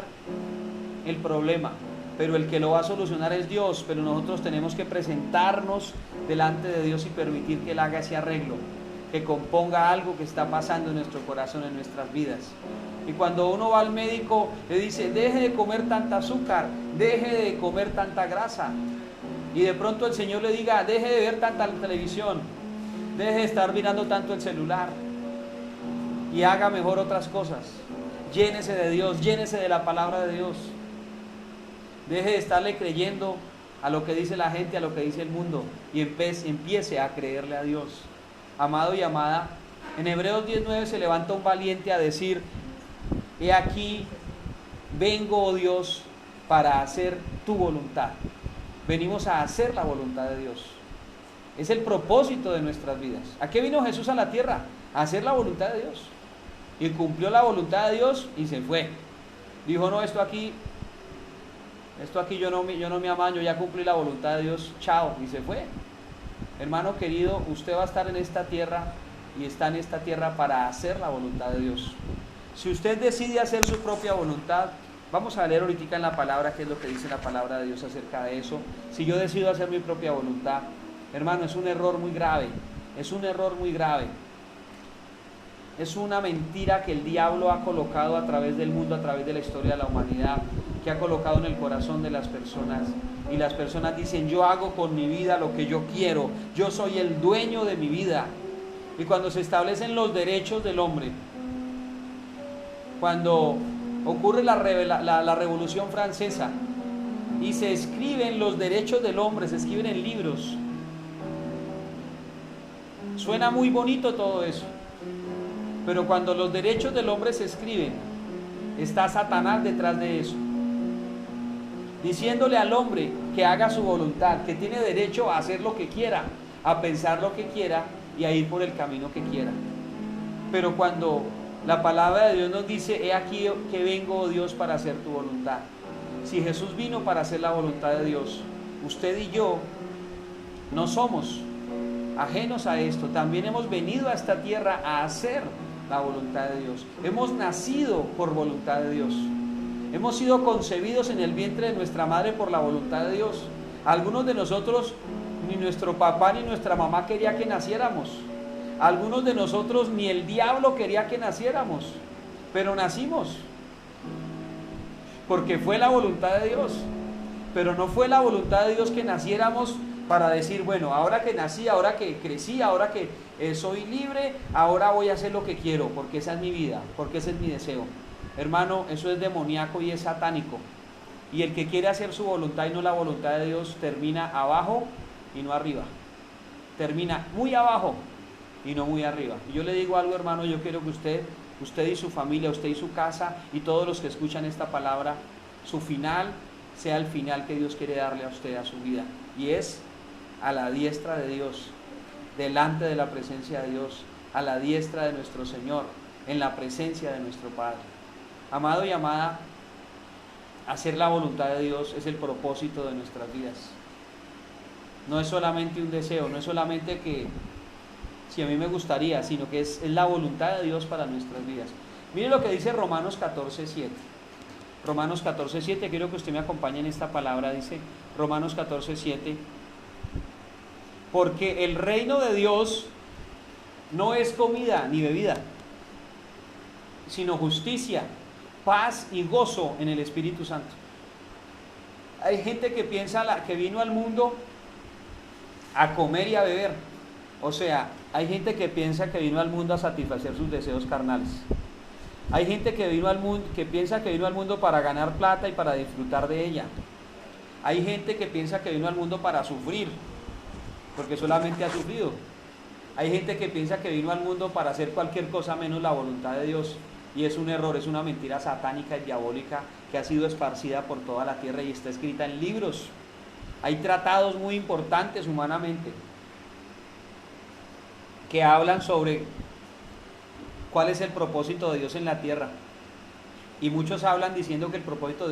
Speaker 1: el problema, pero el que lo va a solucionar es Dios, pero nosotros tenemos que presentarnos delante de Dios y permitir que Él haga ese arreglo, que componga algo que está pasando en nuestro corazón, en nuestras vidas. Y cuando uno va al médico, le dice: deje de comer tanta azúcar, deje de comer tanta grasa, y de pronto el Señor le diga: deje de ver tanta televisión, deje de estar mirando tanto el celular, y haga mejor otras cosas. Llénese de Dios, llénese de la palabra de Dios. Deje de estarle creyendo a lo que dice la gente, a lo que dice el mundo, y empiece a creerle a Dios. Amado y amada, en Hebreos 10:9 se levanta un valiente a decir: he aquí, vengo, oh Dios, para hacer tu voluntad. Venimos a hacer la voluntad de Dios. Es el propósito de nuestras vidas. ¿A qué vino Jesús a la tierra? A hacer la voluntad de Dios. Y cumplió la voluntad de Dios y se fue. Dijo: no, esto aquí yo no me amaño, ya cumplí la voluntad de Dios, chao, y se fue. Hermano querido, usted va a estar en esta tierra y está en esta tierra para hacer la voluntad de Dios. Si usted decide hacer su propia voluntad, vamos a leer ahorita en la palabra qué es lo que dice la palabra de Dios acerca de eso. Si yo decido hacer mi propia voluntad, hermano, es un error muy grave, es un error muy grave. Es una mentira que el diablo ha colocado a través del mundo, a través de la historia de la humanidad, que ha colocado en el corazón de las personas. Y las personas dicen: yo hago con mi vida lo que yo quiero, yo soy el dueño de mi vida. Y cuando se establecen los derechos del hombre, cuando ocurre la Revolución Francesa y se escriben los derechos del hombre, se escriben en libros, suena muy bonito todo eso. Pero cuando los derechos del hombre se escriben, está Satanás detrás de eso, diciéndole al hombre que haga su voluntad, que tiene derecho a hacer lo que quiera, a pensar lo que quiera y a ir por el camino que quiera. Pero cuando la palabra de Dios nos dice: he aquí que vengo, oh Dios, para hacer tu voluntad. Si Jesús vino para hacer la voluntad de Dios, usted y yo no somos ajenos a esto. También hemos venido a esta tierra a hacer la voluntad de Dios. Hemos nacido por voluntad de Dios. Hemos sido concebidos en el vientre de nuestra madre por la voluntad de Dios. Algunos de nosotros ni nuestro papá ni nuestra mamá quería que naciéramos. Algunos de nosotros ni el diablo quería que naciéramos, pero nacimos, porque fue la voluntad de Dios. Pero no fue la voluntad de Dios que naciéramos para decir, bueno, ahora que nací, ahora que crecí, ahora que soy libre, ahora voy a hacer lo que quiero, porque esa es mi vida, porque ese es mi deseo. Hermano, eso es demoníaco y es satánico. Y el que quiere hacer su voluntad y no la voluntad de Dios termina abajo y no arriba. Termina muy abajo y no muy arriba. Y yo le digo algo, hermano, yo quiero que usted y su familia, usted y su casa y todos los que escuchan esta palabra, su final sea el final que Dios quiere darle a usted, a su vida. Y es a la diestra de Dios, delante de la presencia de Dios, a la diestra de nuestro Señor, en la presencia de nuestro Padre. Amado y amada, hacer la voluntad de Dios es el propósito de nuestras vidas. No es solamente un deseo, no es solamente que si a mí me gustaría, sino que es la voluntad de Dios para nuestras vidas. Mire lo que dice Romanos 14:7. Romanos 14:7, quiero que usted me acompañe en esta palabra, dice Romanos 14:7. Porque el reino de Dios no es comida ni bebida, sino justicia, paz y gozo en el Espíritu Santo. Hay gente que piensa que vino al mundo a comer y a beber. O sea, hay gente que piensa que vino al mundo a satisfacer sus deseos carnales. Hay gente que vino al mundo, que piensa que vino al mundo para ganar plata y para disfrutar de ella. Hay gente que piensa que vino al mundo para sufrir, porque solamente ha sufrido. Hay gente que piensa que vino al mundo para hacer cualquier cosa menos la voluntad de Dios. Y es un error, es una mentira satánica y diabólica que ha sido esparcida por toda la tierra y está escrita en libros. Hay tratados muy importantes humanamente que hablan sobre cuál es el propósito de Dios en la tierra. Y muchos hablan diciendo que el propósito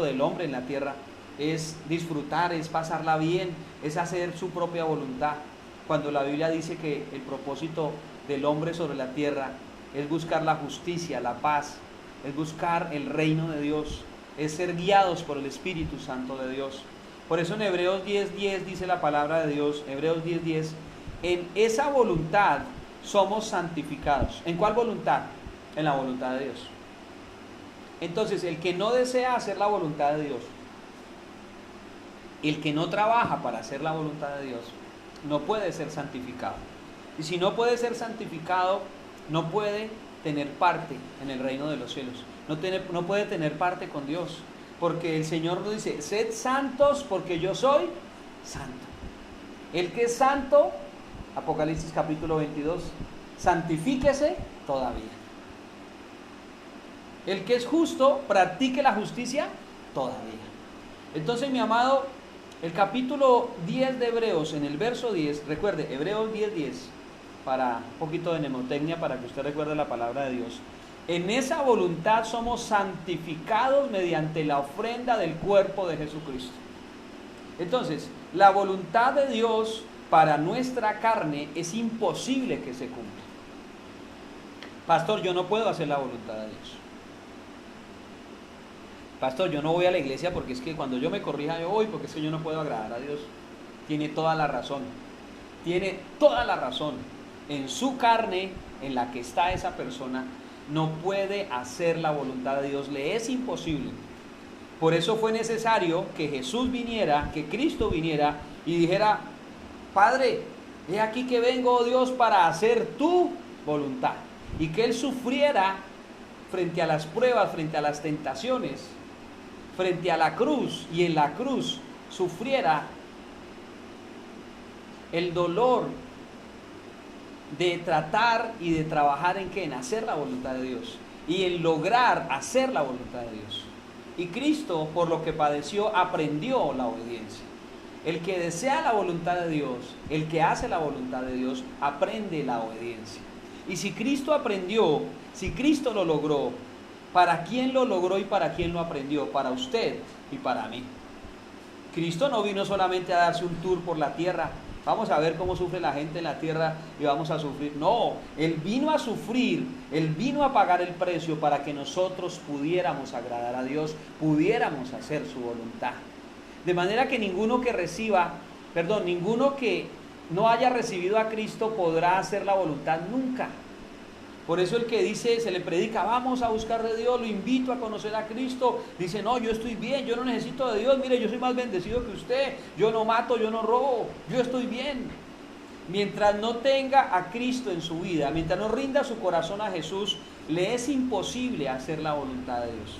Speaker 1: del hombre en la tierra es disfrutar, es pasarla bien, es hacer su propia voluntad. Cuando la Biblia dice que el propósito del hombre sobre la tierra es buscar la justicia, la paz, es buscar el reino de Dios, es ser guiados por el Espíritu Santo de Dios. Por eso en Hebreos 10:10 dice la palabra de Dios, Hebreos 10:10, en esa voluntad somos santificados. ¿En cuál voluntad? En la voluntad de Dios. Entonces, el que no desea hacer la voluntad de Dios, el que no trabaja para hacer la voluntad de Dios, no puede ser santificado. Y si no puede ser santificado, no puede tener parte en el reino de los cielos. No puede tener parte con Dios. Porque el Señor nos dice, sed santos porque yo soy santo. El que es santo, Apocalipsis capítulo 22, santifíquese todavía. El que es justo, practique la justicia todavía. Entonces, mi amado, el capítulo 10 de Hebreos, en el verso 10, recuerde, Hebreos 10:10, para un poquito de mnemotecnia, para que usted recuerde la palabra de Dios. En esa voluntad somos santificados mediante la ofrenda del cuerpo de Jesucristo. Entonces, la voluntad de Dios para nuestra carne es imposible que se cumpla. Pastor, yo no puedo hacer la voluntad de Dios. Pastor, yo no voy a la iglesia porque es que cuando yo me corrija yo voy, porque es que yo no puedo agradar a Dios. Tiene toda la razón. Tiene toda la razón. En su carne, en la que está esa persona, no puede hacer la voluntad de Dios. Le es imposible. Por eso fue necesario que Jesús viniera, que Cristo viniera y dijera, Padre, he aquí que vengo, oh Dios, para hacer tu voluntad. Y que Él sufriera frente a las pruebas, frente a las tentaciones, frente a la cruz, y en la cruz sufriera el dolor de tratar y de trabajar en qué, en hacer la voluntad de Dios y en lograr hacer la voluntad de Dios. Y Cristo, por lo que padeció, aprendió la obediencia. El que desea la voluntad de Dios, el que hace la voluntad de Dios, aprende la obediencia. Y si Cristo aprendió, si Cristo lo logró, ¿para quién lo logró y para quién lo aprendió? Para usted y para mí. Cristo no vino solamente a darse un tour por la tierra. Vamos a ver cómo sufre la gente en la tierra y vamos a sufrir. No, Él vino a sufrir, Él vino a pagar el precio para que nosotros pudiéramos agradar a Dios, pudiéramos hacer su voluntad. De manera que ninguno que no haya recibido a Cristo podrá hacer la voluntad nunca. Por eso el que dice, se le predica, vamos a buscar de Dios, lo invito a conocer a Cristo, dice, no, yo estoy bien, yo no necesito de Dios, mire, yo soy más bendecido que usted, yo no mato, yo no robo, yo estoy bien. Mientras no tenga a Cristo en su vida, mientras no rinda su corazón a Jesús, le es imposible hacer la voluntad de Dios.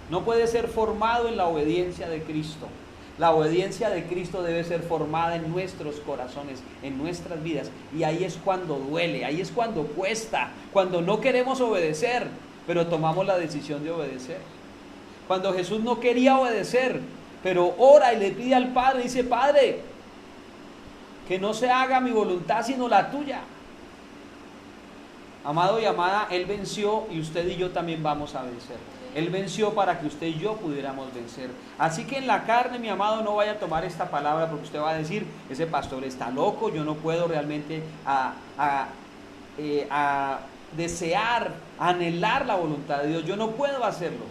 Speaker 1: No puede ser formado en la obediencia de Cristo. La obediencia de Cristo debe ser formada en nuestros corazones, en nuestras vidas. Y ahí es cuando duele, ahí es cuando cuesta, cuando no queremos obedecer, pero tomamos la decisión de obedecer. Cuando Jesús no quería obedecer, pero ora y le pide al Padre, dice, Padre, que no se haga mi voluntad sino la tuya. Amado y amada, Él venció y usted y yo también vamos a vencer. Él venció para que usted y yo pudiéramos vencer. Así que en la carne, mi amado, no vaya a tomar esta palabra porque usted va a decir, ese pastor está loco, yo no puedo realmente desear, anhelar la voluntad de Dios, yo no puedo hacerlo.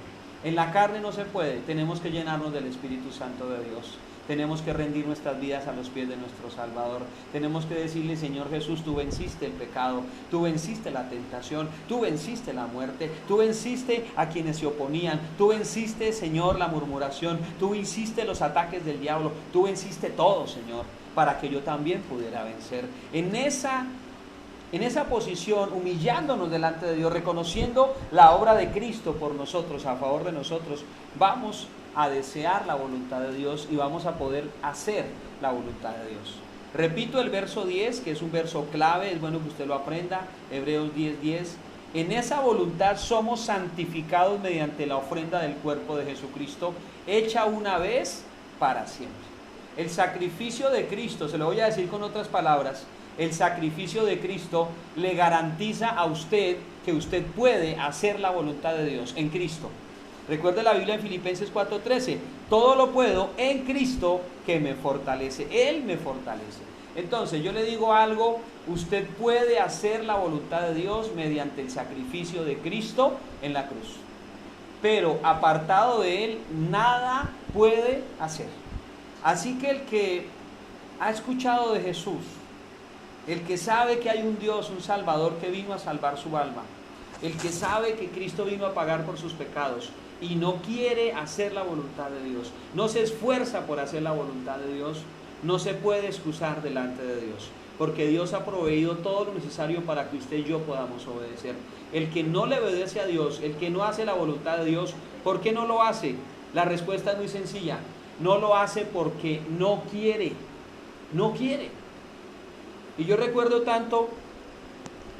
Speaker 1: En la carne no se puede, tenemos que llenarnos del Espíritu Santo de Dios. Tenemos que rendir nuestras vidas a los pies de nuestro Salvador. Tenemos que decirle, Señor Jesús, tú venciste el pecado, tú venciste la tentación, tú venciste la muerte, tú venciste a quienes se oponían, tú venciste, Señor, la murmuración, tú venciste los ataques del diablo, tú venciste todo, Señor, para que yo también pudiera vencer. En esa posición, humillándonos delante de Dios, reconociendo la obra de Cristo por nosotros, a favor de nosotros, vamos a desear la voluntad de Dios y vamos a poder hacer la voluntad de Dios. Repito el verso 10, que es un verso clave, es bueno que usted lo aprenda, Hebreos 10:10. En esa voluntad somos santificados mediante la ofrenda del cuerpo de Jesucristo, hecha una vez para siempre. El sacrificio de Cristo, se lo voy a decir con otras palabras, el sacrificio de Cristo le garantiza a usted que usted puede hacer la voluntad de Dios en Cristo. Recuerde la Biblia en Filipenses 4:13, todo lo puedo en Cristo que me fortalece, Él me fortalece. Entonces yo le digo algo, usted puede hacer la voluntad de Dios mediante el sacrificio de Cristo en la cruz, pero apartado de Él nada puede hacer. Así que el que ha escuchado de Jesús, el que sabe que hay un Dios, un Salvador que vino a salvar su alma, el que sabe que Cristo vino a pagar por sus pecados y no quiere hacer la voluntad de Dios, no se esfuerza por hacer la voluntad de Dios, no se puede excusar delante de Dios, porque Dios ha proveído todo lo necesario para que usted y yo podamos obedecer. El que no le obedece a Dios, el que no hace la voluntad de Dios, ¿por qué no lo hace? La respuesta es muy sencilla, no lo hace porque no quiere, no quiere. Y yo recuerdo tanto,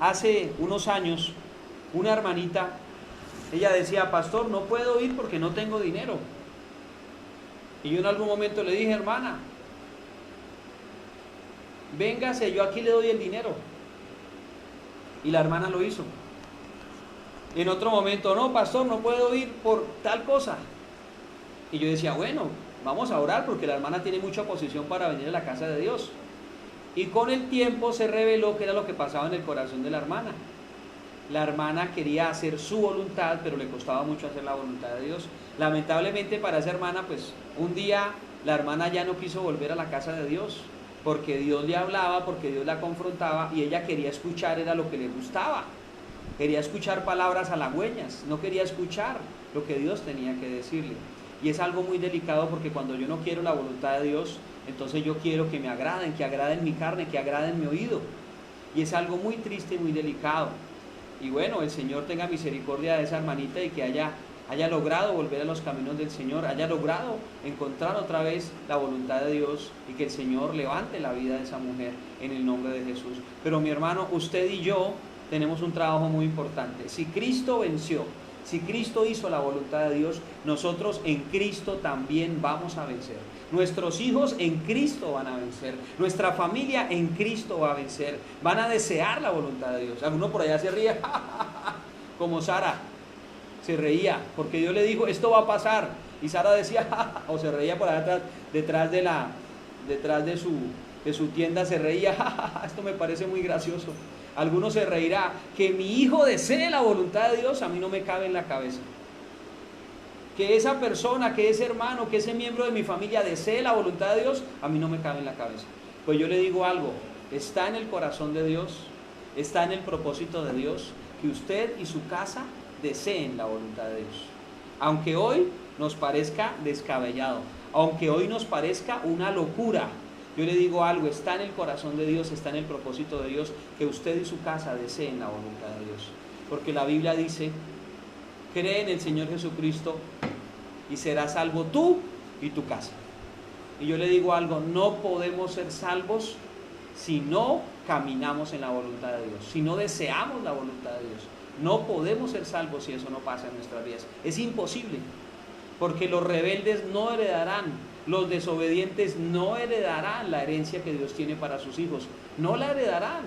Speaker 1: hace unos años, una hermanita, ella decía, pastor, no puedo ir porque no tengo dinero. Y yo en algún momento le dije, hermana, véngase, yo aquí le doy el dinero. Y la hermana lo hizo. Y en otro momento, no, pastor, no puedo ir por tal cosa. Y yo decía, bueno, vamos a orar porque la hermana tiene mucha posición para venir a la casa de Dios. Y con el tiempo se reveló que era lo que pasaba en el corazón de la hermana. La hermana quería hacer su voluntad, pero le costaba mucho hacer la voluntad de Dios. Lamentablemente para esa hermana, pues un día la hermana ya no quiso volver a la casa de Dios, porque Dios le hablaba, porque Dios la confrontaba y ella quería escuchar, era lo que le gustaba. Quería escuchar palabras halagüeñas, no quería escuchar lo que Dios tenía que decirle. Y es algo muy delicado porque cuando yo no quiero la voluntad de Dios, entonces yo quiero que me agraden, que agraden mi carne, que agraden mi oído. Y es algo muy triste y muy delicado. Y bueno, el Señor tenga misericordia de esa hermanita y que haya logrado volver a los caminos del Señor, haya logrado encontrar otra vez la voluntad de Dios y que el Señor levante la vida de esa mujer en el nombre de Jesús. Pero mi hermano, usted y yo tenemos un trabajo muy importante. Si Cristo venció, si Cristo hizo la voluntad de Dios, nosotros en Cristo también vamos a vencer. Nuestros hijos en Cristo van a vencer. Nuestra familia en Cristo va a vencer. Van a desear la voluntad de Dios. Alguno por allá se ríe, como Sara se reía, porque Dios le dijo, esto va a pasar. Y Sara decía, o se reía por allá atrás, detrás de su tienda se reía, esto me parece muy gracioso. Alguno se reirá, que mi hijo desee la voluntad de Dios, a mí no me cabe en la cabeza. que esa persona, que ese hermano, que ese miembro de mi familia desee la voluntad de Dios, a mí no me cabe en la cabeza. Pues yo le digo algo, está en el corazón de Dios, está en el propósito de Dios, que usted y su casa deseen la voluntad de Dios. Aunque hoy nos parezca descabellado, aunque hoy nos parezca una locura, yo le digo algo, está en el corazón de Dios, está en el propósito de Dios, que usted y su casa deseen la voluntad de Dios. Porque la Biblia dice, cree en el Señor Jesucristo y serás salvo tú y tu casa. Y yo le digo algo, no podemos ser salvos si no caminamos en la voluntad de Dios, si no deseamos la voluntad de Dios. No podemos ser salvos si eso no pasa en nuestras vidas. Es imposible, porque los rebeldes no heredarán, los desobedientes no heredarán la herencia que Dios tiene para sus hijos, no la heredarán.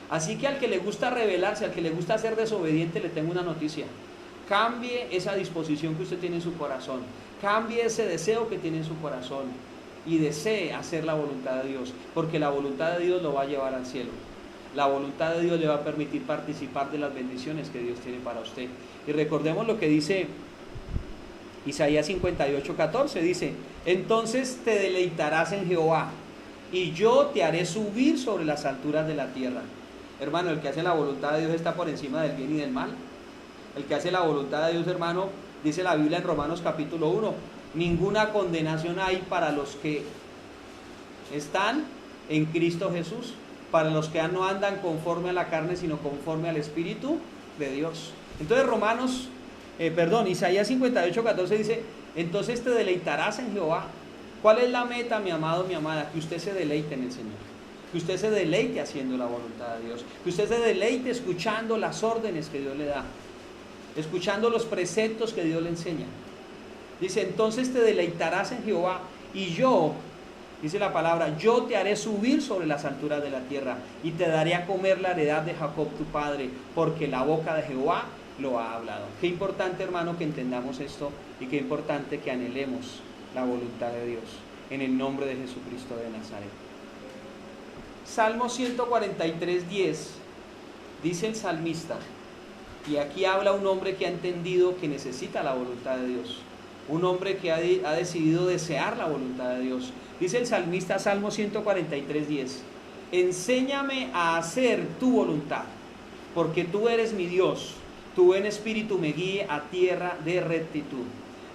Speaker 1: Así que al que le gusta rebelarse, al que le gusta ser desobediente, le tengo una noticia: cambie esa disposición que usted tiene en su corazón, cambie ese deseo que tiene en su corazón y desee hacer la voluntad de Dios, porque la voluntad de Dios lo va a llevar al cielo. La voluntad de Dios le va a permitir participar de las bendiciones que Dios tiene para usted. Y recordemos lo que dice Isaías 58:14, dice: entonces te deleitarás en Jehová, y yo te haré subir sobre las alturas de la tierra. Hermano, el que hace la voluntad de Dios está por encima del bien y del mal. El que hace la voluntad de Dios, hermano, dice la Biblia en Romanos capítulo 1, ninguna condenación hay para los que están en Cristo Jesús, para los que no andan conforme a la carne, sino conforme al Espíritu de Dios. Entonces Isaías 58:14 dice: entonces te deleitarás en Jehová. ¿Cuál es la meta, mi amado, mi amada? Que usted se deleite en el Señor, que usted se deleite haciendo la voluntad de Dios, que usted se deleite escuchando las órdenes que Dios le da, escuchando los preceptos que Dios le enseña. Dice: entonces te deleitarás en Jehová, y yo, dice la palabra, yo te haré subir sobre las alturas de la tierra, y te daré a comer la heredad de Jacob tu padre, porque la boca de Jehová lo ha hablado. Qué importante, hermano, que entendamos esto, y qué importante que anhelemos la voluntad de Dios, en el nombre de Jesucristo de Nazaret. Salmo 143:10, dice el salmista, y aquí habla un hombre que ha entendido que necesita la voluntad de Dios, un hombre que ha decidido desear la voluntad de Dios. Dice el salmista, Salmo 143:10, enséñame a hacer tu voluntad, porque tú eres mi Dios, tu buen espíritu me guíe a tierra de rectitud.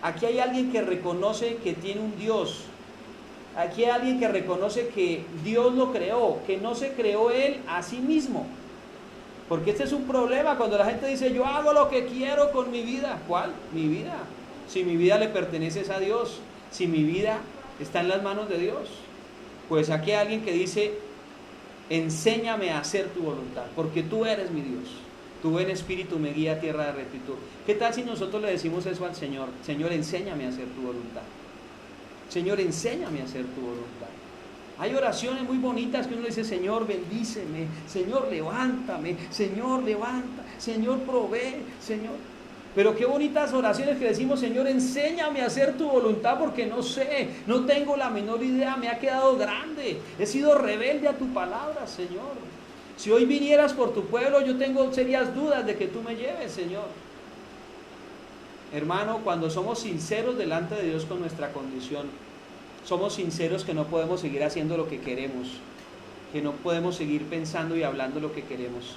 Speaker 1: Aquí hay alguien que reconoce que tiene un Dios. Aquí hay alguien que reconoce que Dios lo creó, que no se creó él a sí mismo. Porque este es un problema cuando la gente dice: yo hago lo que quiero con mi vida. ¿Cuál? Mi vida. Si mi vida le pertenece a Dios, si mi vida está en las manos de Dios. Pues aquí hay alguien que dice: enséñame a hacer tu voluntad, porque tú eres mi Dios. Tu buen espíritu me guía a tierra de rectitud. ¿Qué tal si nosotros le decimos eso al Señor? Señor, enséñame a hacer tu voluntad. Señor, enséñame a hacer tu voluntad. Hay oraciones muy bonitas que uno dice: Señor, bendíceme, Señor, levántame, Señor, levanta, Señor, provee, Señor. Pero qué bonitas oraciones que decimos: Señor, enséñame a hacer tu voluntad, porque no sé, no tengo la menor idea, me ha quedado grande, he sido rebelde a tu palabra, Señor. Si hoy vinieras por tu pueblo, yo tengo serias dudas de que tú me lleves, Señor. Hermano, cuando somos sinceros delante de Dios con nuestra condición, somos sinceros que no podemos seguir haciendo lo que queremos, que no podemos seguir pensando y hablando lo que queremos.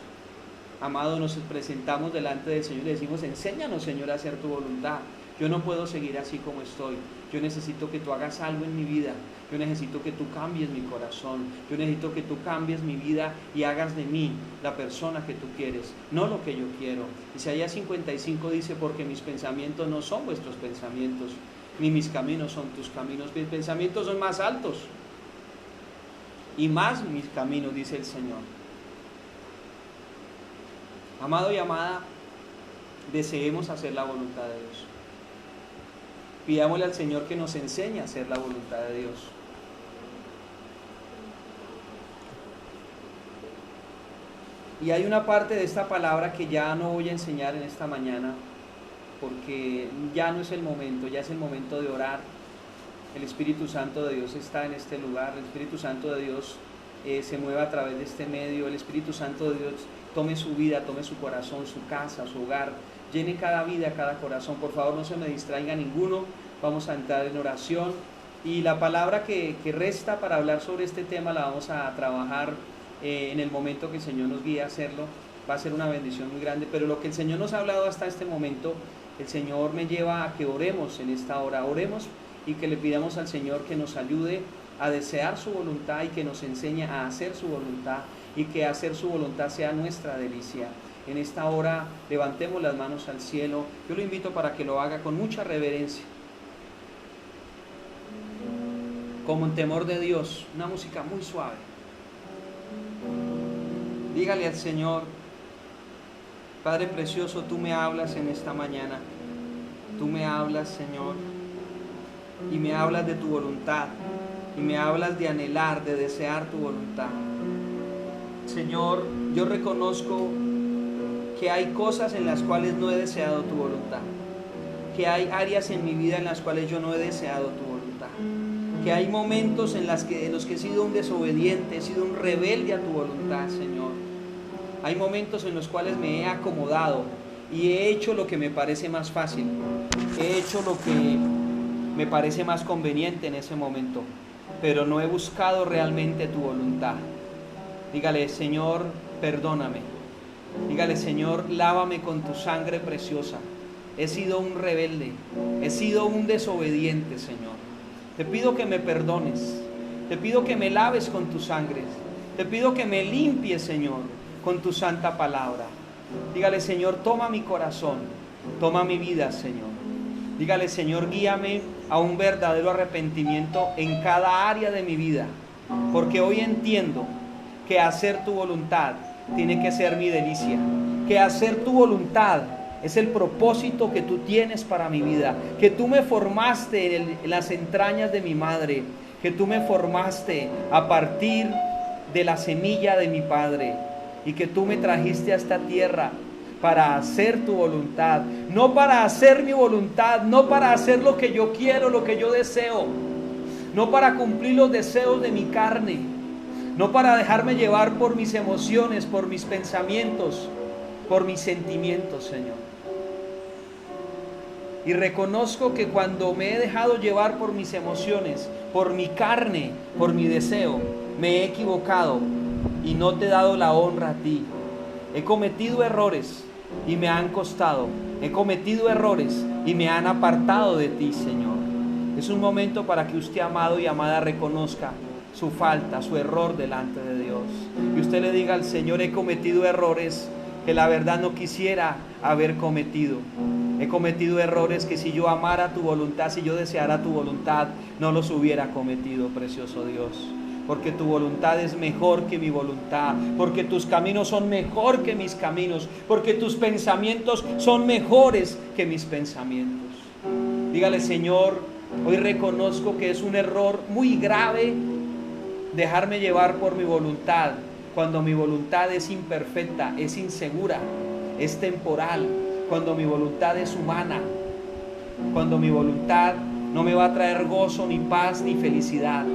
Speaker 1: Amado, nos presentamos delante del Señor y le decimos: enséñanos, Señor, a hacer tu voluntad. Yo no puedo seguir así como estoy. Yo necesito que tú hagas algo en mi vida. Yo necesito que tú cambies mi corazón. Yo necesito que tú cambies mi vida y hagas de mí la persona que tú quieres, no lo que yo quiero. Isaías 55 dice: porque mis pensamientos no son vuestros pensamientos, ni mis caminos son tus caminos. Mis pensamientos son más altos y más mis caminos, dice el Señor. Amado y amada, deseemos hacer la voluntad de Dios. Pidámosle al Señor que nos enseñe a hacer la voluntad de Dios. Y hay una parte de esta palabra que ya no voy a enseñar en esta mañana, porque ya no es el momento, ya es el momento de orar. El Espíritu Santo de Dios está en este lugar, el Espíritu Santo de Dios se mueve a través de este medio, el Espíritu Santo de Dios tome su vida, tome su corazón, su casa, su hogar, llene cada vida, cada corazón. Por favor, no se me distraiga ninguno. Vamos a entrar en oración. Y la palabra que resta para hablar sobre este tema la vamos a trabajar en el momento que el Señor nos guíe a hacerlo. Va a ser una bendición muy grande, pero lo que el Señor nos ha hablado hasta este momento, el Señor me lleva a que oremos en esta hora. Oremos y que le pidamos al Señor que nos ayude a desear su voluntad y que nos enseñe a hacer su voluntad, y que hacer su voluntad sea nuestra delicia. En esta hora levantemos las manos al cielo. Yo lo invito para que lo haga con mucha reverencia, como en temor de Dios, una música muy suave. Dígale al Señor: Padre precioso, tú me hablas en esta mañana. Tú me hablas, Señor, y me hablas de tu voluntad, y me hablas de anhelar, de desear tu voluntad. Señor, yo reconozco que hay cosas en las cuales no he deseado tu voluntad, que hay áreas en mi vida en las cuales yo no he deseado tu voluntad, que hay momentos en los que he sido un desobediente, he sido un rebelde a tu voluntad, Señor. Hay momentos en los cuales me he acomodado y he hecho lo que me parece más fácil, he hecho lo que me parece más conveniente en ese momento, pero no he buscado realmente tu voluntad. Dígale: Señor, perdóname. Dígale: Señor, lávame con tu sangre preciosa. He sido un rebelde, he sido un desobediente, Señor. Te pido que me perdones, te pido que me laves con tu sangre, te pido que me limpies, Señor, con tu santa palabra. Dígale: Señor, toma mi corazón, toma mi vida, Señor. Dígale: Señor, guíame a un verdadero arrepentimiento en cada área de mi vida, porque hoy entiendo que hacer tu voluntad tiene que ser mi delicia, que hacer tu voluntad es el propósito que tú tienes para mi vida, que tú me formaste en las entrañas de mi madre, que tú me formaste a partir de la semilla de mi padre, y que tú me trajiste a esta tierra para hacer tu voluntad, no para hacer mi voluntad, no para hacer lo que yo quiero, lo que yo deseo, no para cumplir los deseos de mi carne, no para dejarme llevar por mis emociones, por mis pensamientos, por mis sentimientos, Señor. Y reconozco que cuando me he dejado llevar por mis emociones, por mi carne, por mi deseo, me he equivocado y no te he dado la honra a ti. He cometido errores y me han costado. He cometido errores y me han apartado de ti, Señor. Es un momento para que usted, amado y amada, reconozca su falta, su error delante de Dios. Y usted le diga al Señor: he cometido errores que la verdad no quisiera haber cometido. He cometido errores que si yo amara tu voluntad, si yo deseara tu voluntad, no los hubiera cometido, precioso Dios. Porque tu voluntad es mejor que mi voluntad, porque tus caminos son mejor que mis caminos, porque tus pensamientos son mejores que mis pensamientos. Dígale: Señor, hoy reconozco que es un error muy grave dejarme llevar por mi voluntad, cuando mi voluntad es imperfecta, es insegura, es temporal, cuando mi voluntad es humana, cuando mi voluntad no me va a traer gozo, ni paz, ni felicidad.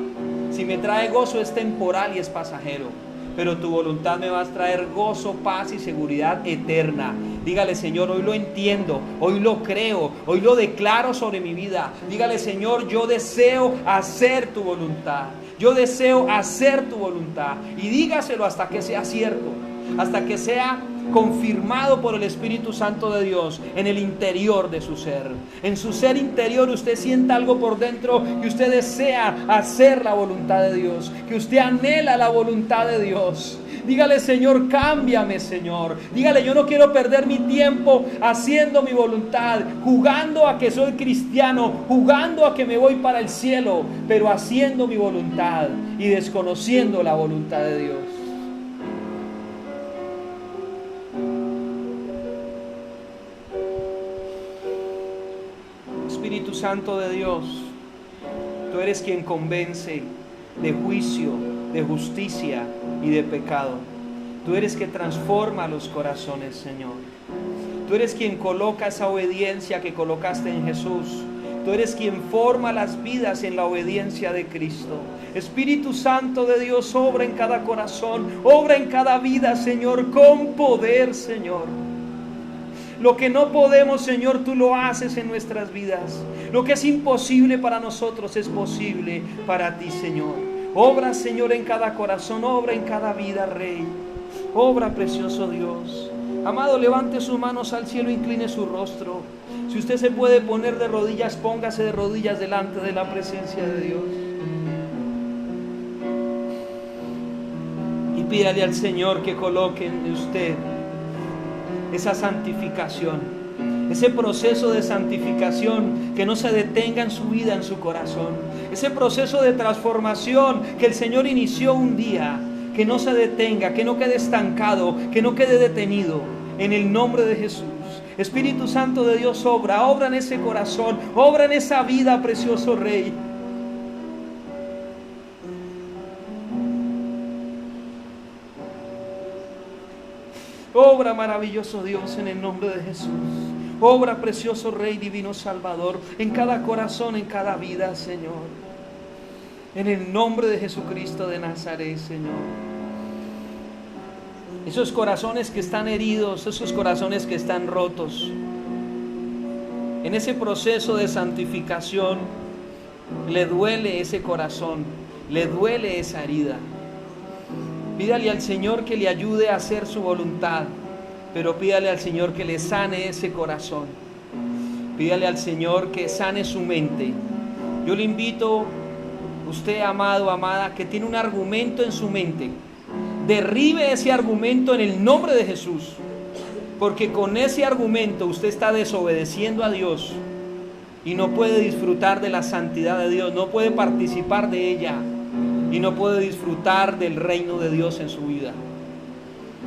Speaker 1: Si me trae gozo es temporal y es pasajero, pero tu voluntad me va a traer gozo, paz y seguridad eterna. Dígale: Señor, hoy lo entiendo, hoy lo creo, hoy lo declaro sobre mi vida. Dígale: Señor, yo deseo hacer tu voluntad. Yo deseo hacer tu voluntad. Y dígaselo hasta que sea cierto, hasta que sea confirmado por el Espíritu Santo de Dios en el interior de su ser. En su ser interior usted sienta algo por dentro y usted desea hacer la voluntad de Dios, que usted anhela la voluntad de Dios. Dígale: Señor, cámbiame, Señor. Dígale: yo no quiero perder mi tiempo haciendo mi voluntad, jugando a que soy cristiano, jugando a que me voy para el cielo, pero haciendo mi voluntad y desconociendo la voluntad de Dios. Espíritu Santo de Dios, tú eres quien convence de juicio, de justicia y de pecado. Tú eres quien transforma los corazones, Señor. Tú eres quien coloca esa obediencia que colocaste en Jesús. Tú eres quien forma las vidas en la obediencia de Cristo. Espíritu Santo de Dios, obra en cada corazón, obra en cada vida, Señor, con poder, Señor. Lo que no podemos, Señor, tú lo haces en nuestras vidas. Lo que es imposible para nosotros es posible para ti, Señor. Obra, Señor, en cada corazón, obra en cada vida, Rey. Obra, precioso Dios. Amado, levante sus manos al cielo, incline su rostro. Si usted se puede poner de rodillas, póngase de rodillas delante de la presencia de Dios. Y pídale al Señor que coloque en usted esa santificación, ese proceso de santificación que no se detenga en su vida, en su corazón. Ese proceso de transformación que el Señor inició un día, que no se detenga, que no quede estancado, que no quede detenido. En el nombre de Jesús. Espíritu Santo de Dios, obra en ese corazón, obra en esa vida, precioso Rey. Obra, maravilloso Dios, en el nombre de Jesús. Obra, precioso Rey, divino Salvador, en cada corazón, en cada vida, Señor. En el nombre de Jesucristo de Nazaret, Señor. Esos corazones que están heridos, esos corazones que están rotos, en ese proceso de santificación, le duele ese corazón, le duele esa herida. Pídale al Señor que le ayude a hacer su voluntad, pero pídale al Señor que le sane ese corazón. Pídale al Señor que sane su mente. Yo le invito, usted, amado, amada, que tiene un argumento en su mente, derribe ese argumento en el nombre de Jesús, porque con ese argumento usted está desobedeciendo a Dios y no puede disfrutar de la santidad de Dios, no puede participar de ella y no puede disfrutar del reino de Dios en su vida.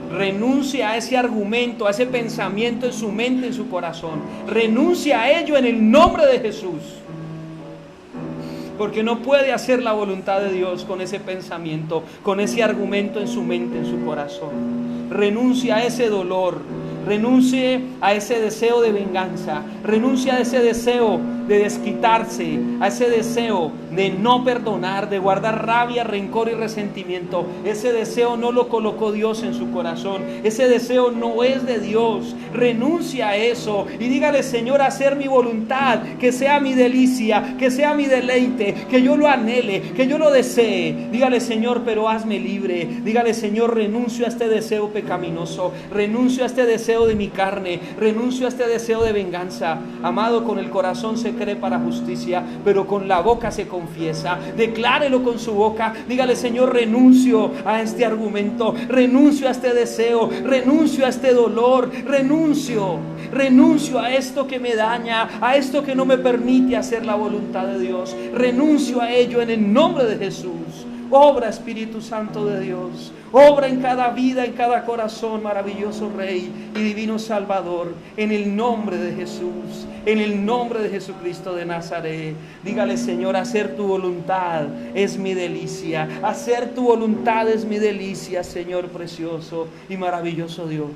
Speaker 1: Renuncia a ese argumento, a ese pensamiento en su mente, en su corazón. Renuncia a ello en el nombre de Jesús. Porque no puede hacer la voluntad de Dios con ese pensamiento, con ese argumento en su mente, en su corazón. Renuncia a ese dolor, renuncie a ese deseo de venganza, renuncia a ese deseo de desquitarse, a ese deseo de no perdonar, de guardar rabia, rencor y resentimiento. Ese deseo no lo colocó Dios en su corazón, ese deseo no es de Dios. Renuncia a eso y dígale: Señor, hacer mi voluntad, que sea mi delicia, que sea mi deleite, que yo lo anhele, que yo lo desee. Dígale: Señor, pero hazme libre. Dígale: Señor, renuncio a este deseo pecaminoso, renuncio a este deseo de mi carne, renuncio a este deseo de venganza. Amado, con el corazón se cree para justicia, pero con la boca se confiesa. Declárelo con su boca. Dígale: Señor, renuncio a este argumento, renuncio a este deseo, renuncio a este dolor, renuncio a esto que me daña, a esto que no me permite hacer la voluntad de Dios. Renuncio a ello en el nombre de Jesús. Obra, Espíritu Santo de Dios, obra en cada vida, en cada corazón, maravilloso Rey y divino Salvador, en el nombre de Jesús, en el nombre de Jesucristo de Nazaret. Dígale: Señor, hacer tu voluntad es mi delicia, hacer tu voluntad es mi delicia, Señor precioso y maravilloso Dios.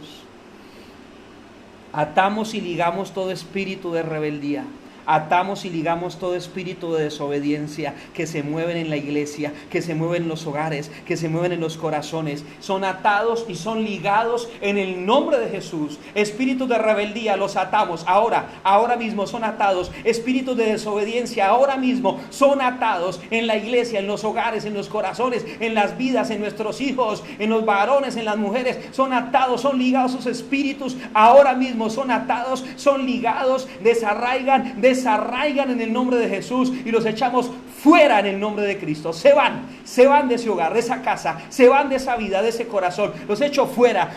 Speaker 1: Atamos y ligamos todo espíritu de rebeldía. Atamos y ligamos todo espíritu de desobediencia que se mueven en la iglesia, que se mueven en los hogares, que se mueven en los corazones. Son atados y son ligados en el nombre de Jesús. Espíritus de rebeldía los atamos ahora mismo son atados. Espíritus de desobediencia ahora mismo son atados en la iglesia, en los hogares, en los corazones, en las vidas, en nuestros hijos, en los varones, en las mujeres. Son atados, son ligados sus espíritus ahora mismo, son atados, son ligados, desarraigan en el nombre de Jesús y los echamos fuera en el nombre de Cristo. Se van de ese hogar, de esa casa, se van de esa vida, de ese corazón. Los echo fuera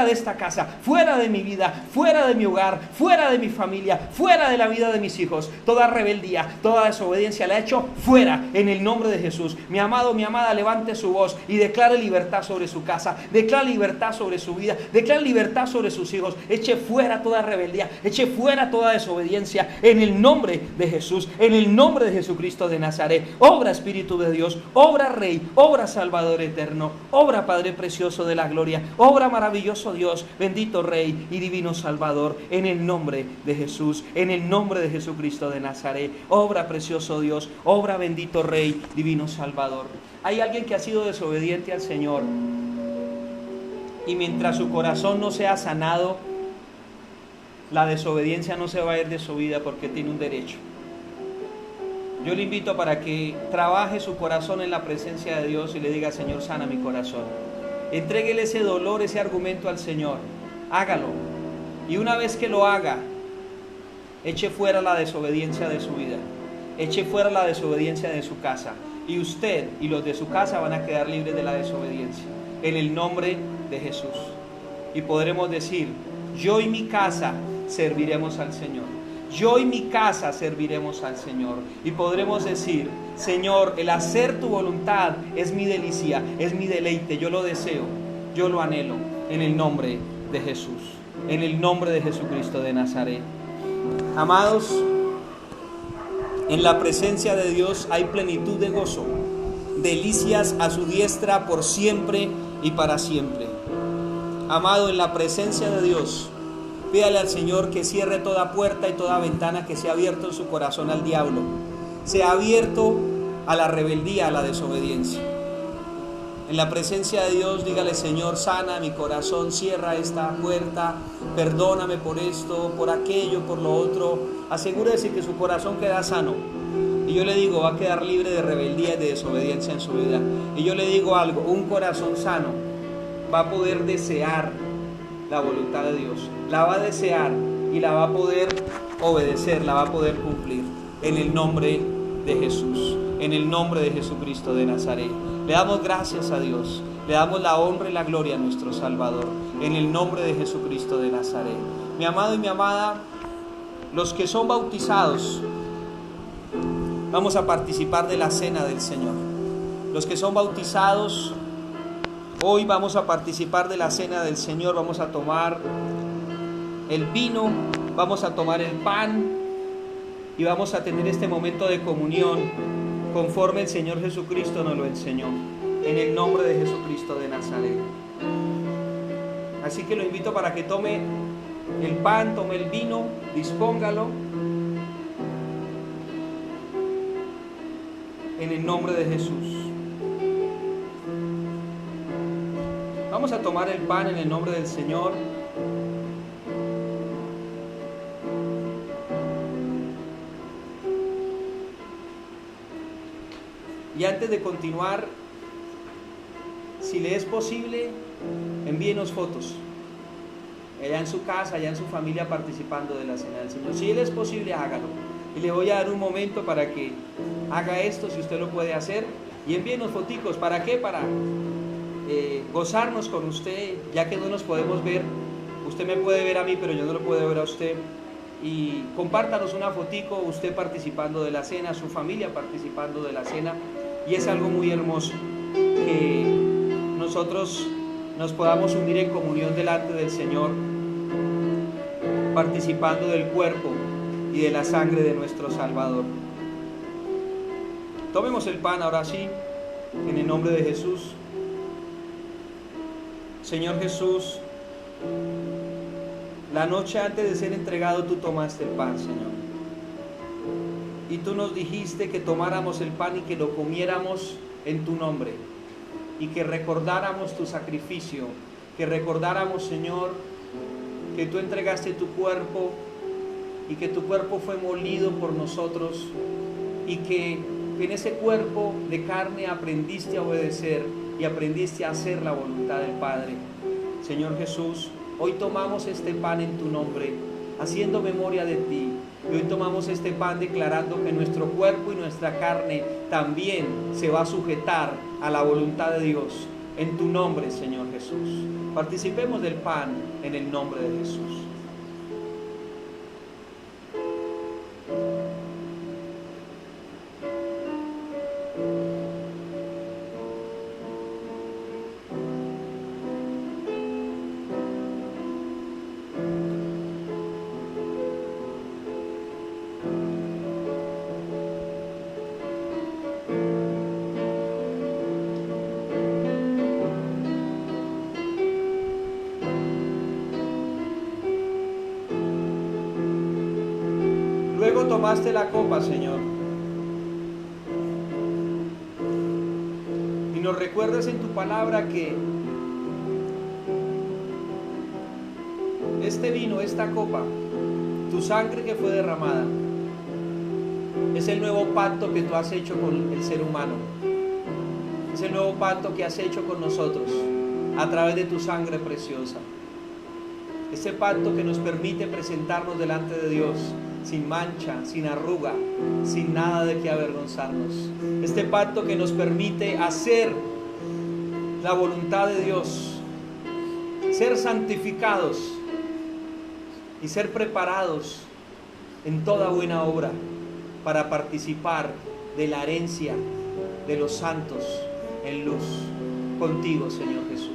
Speaker 1: de esta casa, fuera de mi vida, fuera de mi hogar, fuera de mi familia, fuera de la vida de mis hijos. Toda rebeldía, toda desobediencia la echo fuera en el nombre de Jesús. Mi amado, mi amada, levante su voz y declare libertad sobre su casa, declare libertad sobre su vida, declare libertad sobre sus hijos. Eche fuera toda rebeldía, eche fuera toda desobediencia en el nombre de Jesús, en el nombre de Jesucristo de Nazaret. Obra, Espíritu de Dios, obra, Rey, obra, Salvador eterno, obra, Padre precioso de la gloria, obra, maravilloso Dios, bendito Rey y divino Salvador, en el nombre de Jesús, en el nombre de Jesucristo de Nazaret. Obra, precioso Dios, obra, bendito Rey, divino Salvador. Hay alguien que ha sido desobediente al Señor y mientras su corazón no sea sanado, la desobediencia no se va a ir de su vida porque tiene un derecho. Yo le invito para que trabaje su corazón en la presencia de Dios y le diga: Señor, sana mi corazón. Entréguele ese dolor, ese argumento al Señor. Hágalo. Y una vez que lo haga, eche fuera la desobediencia de su vida. Eche fuera la desobediencia de su casa. Y usted y los de su casa van a quedar libres de la desobediencia. En el nombre de Jesús. Y podremos decir: yo y mi casa serviremos al Señor. Yo y mi casa serviremos al Señor. Y podremos decir: Señor, el hacer tu voluntad es mi delicia, es mi deleite. Yo lo deseo, yo lo anhelo. En el nombre de Jesús. En el nombre de Jesucristo de Nazaret. Amados, en la presencia de Dios hay plenitud de gozo, delicias a su diestra por siempre y para siempre. Amado, en la presencia de Dios, pídale al Señor que cierre toda puerta y toda ventana que se ha abierto en su corazón al diablo, se ha abierto a la rebeldía, a la desobediencia. En la presencia de Dios, dígale: Señor, sana mi corazón, cierra esta puerta, perdóname por esto, por aquello, por lo otro. Asegúrese que su corazón queda sano. Y yo le digo, va a quedar libre de rebeldía y de desobediencia en su vida. Y yo le digo algo: un corazón sano va a poder desear la voluntad de Dios. La va a desear y la va a poder obedecer, la va a poder cumplir. En el nombre de Jesús, en el nombre de Jesucristo de Nazaret. Le damos gracias a Dios, le damos la honra y la gloria a nuestro Salvador, en el nombre de Jesucristo de Nazaret. Mi amado y mi amada, los que son bautizados, vamos a participar de la cena del Señor. Los que son bautizados, hoy vamos a participar de la cena del Señor. Vamos a tomar el vino, vamos a tomar el pan y vamos a tener este momento de comunión conforme el Señor Jesucristo nos lo enseñó, en el nombre de Jesucristo de Nazaret. Así que lo invito para que tome el pan, tome el vino, dispóngalo en el nombre de Jesús. Vamos a tomar el pan en el nombre del Señor. Y antes de continuar, si le es posible, envíenos fotos. Allá en su casa, allá en su familia, participando de la cena del Señor. Si le es posible, hágalo. Y le voy a dar un momento para que haga esto, si usted lo puede hacer. Y envíenos foticos. ¿Para qué? Para gozarnos con usted, ya que no nos podemos ver. Usted me puede ver a mí, pero yo no lo puedo ver a usted. Y compártanos una fotico, usted participando de la cena, su familia participando de la cena. Y es algo muy hermoso que nosotros nos podamos unir en comunión delante del Señor, participando del cuerpo y de la sangre de nuestro Salvador. Tomemos el pan ahora sí, en el nombre de Jesús. Señor Jesús, la noche antes de ser entregado tú tomaste el pan, Señor. Y tú nos dijiste que tomáramos el pan y que lo comiéramos en tu nombre. Y que recordáramos tu sacrificio. Que recordáramos, Señor, que tú entregaste tu cuerpo y que tu cuerpo fue molido por nosotros. Y que en ese cuerpo de carne aprendiste a obedecer y aprendiste a hacer la voluntad del Padre. Señor Jesús, hoy tomamos este pan en tu nombre, haciendo memoria de ti. Y hoy tomamos este pan declarando que nuestro cuerpo y nuestra carne también se va a sujetar a la voluntad de Dios. En tu nombre, Señor Jesús. Participemos del pan en el nombre de Jesús. Luego tomaste la copa, Señor, y nos recuerdas en tu palabra que este vino, esta copa, Tu sangre que fue derramada es el nuevo pacto que tú has hecho con el ser humano. Es el nuevo pacto que has hecho con nosotros a través de tu sangre preciosa. Ese pacto que nos permite presentarnos delante de Dios sin mancha, sin arruga, sin nada de qué avergonzarnos. Este pacto que nos permite hacer la voluntad de Dios, ser santificados y ser preparados en toda buena obra para participar de la herencia de los santos en luz contigo, Señor Jesús.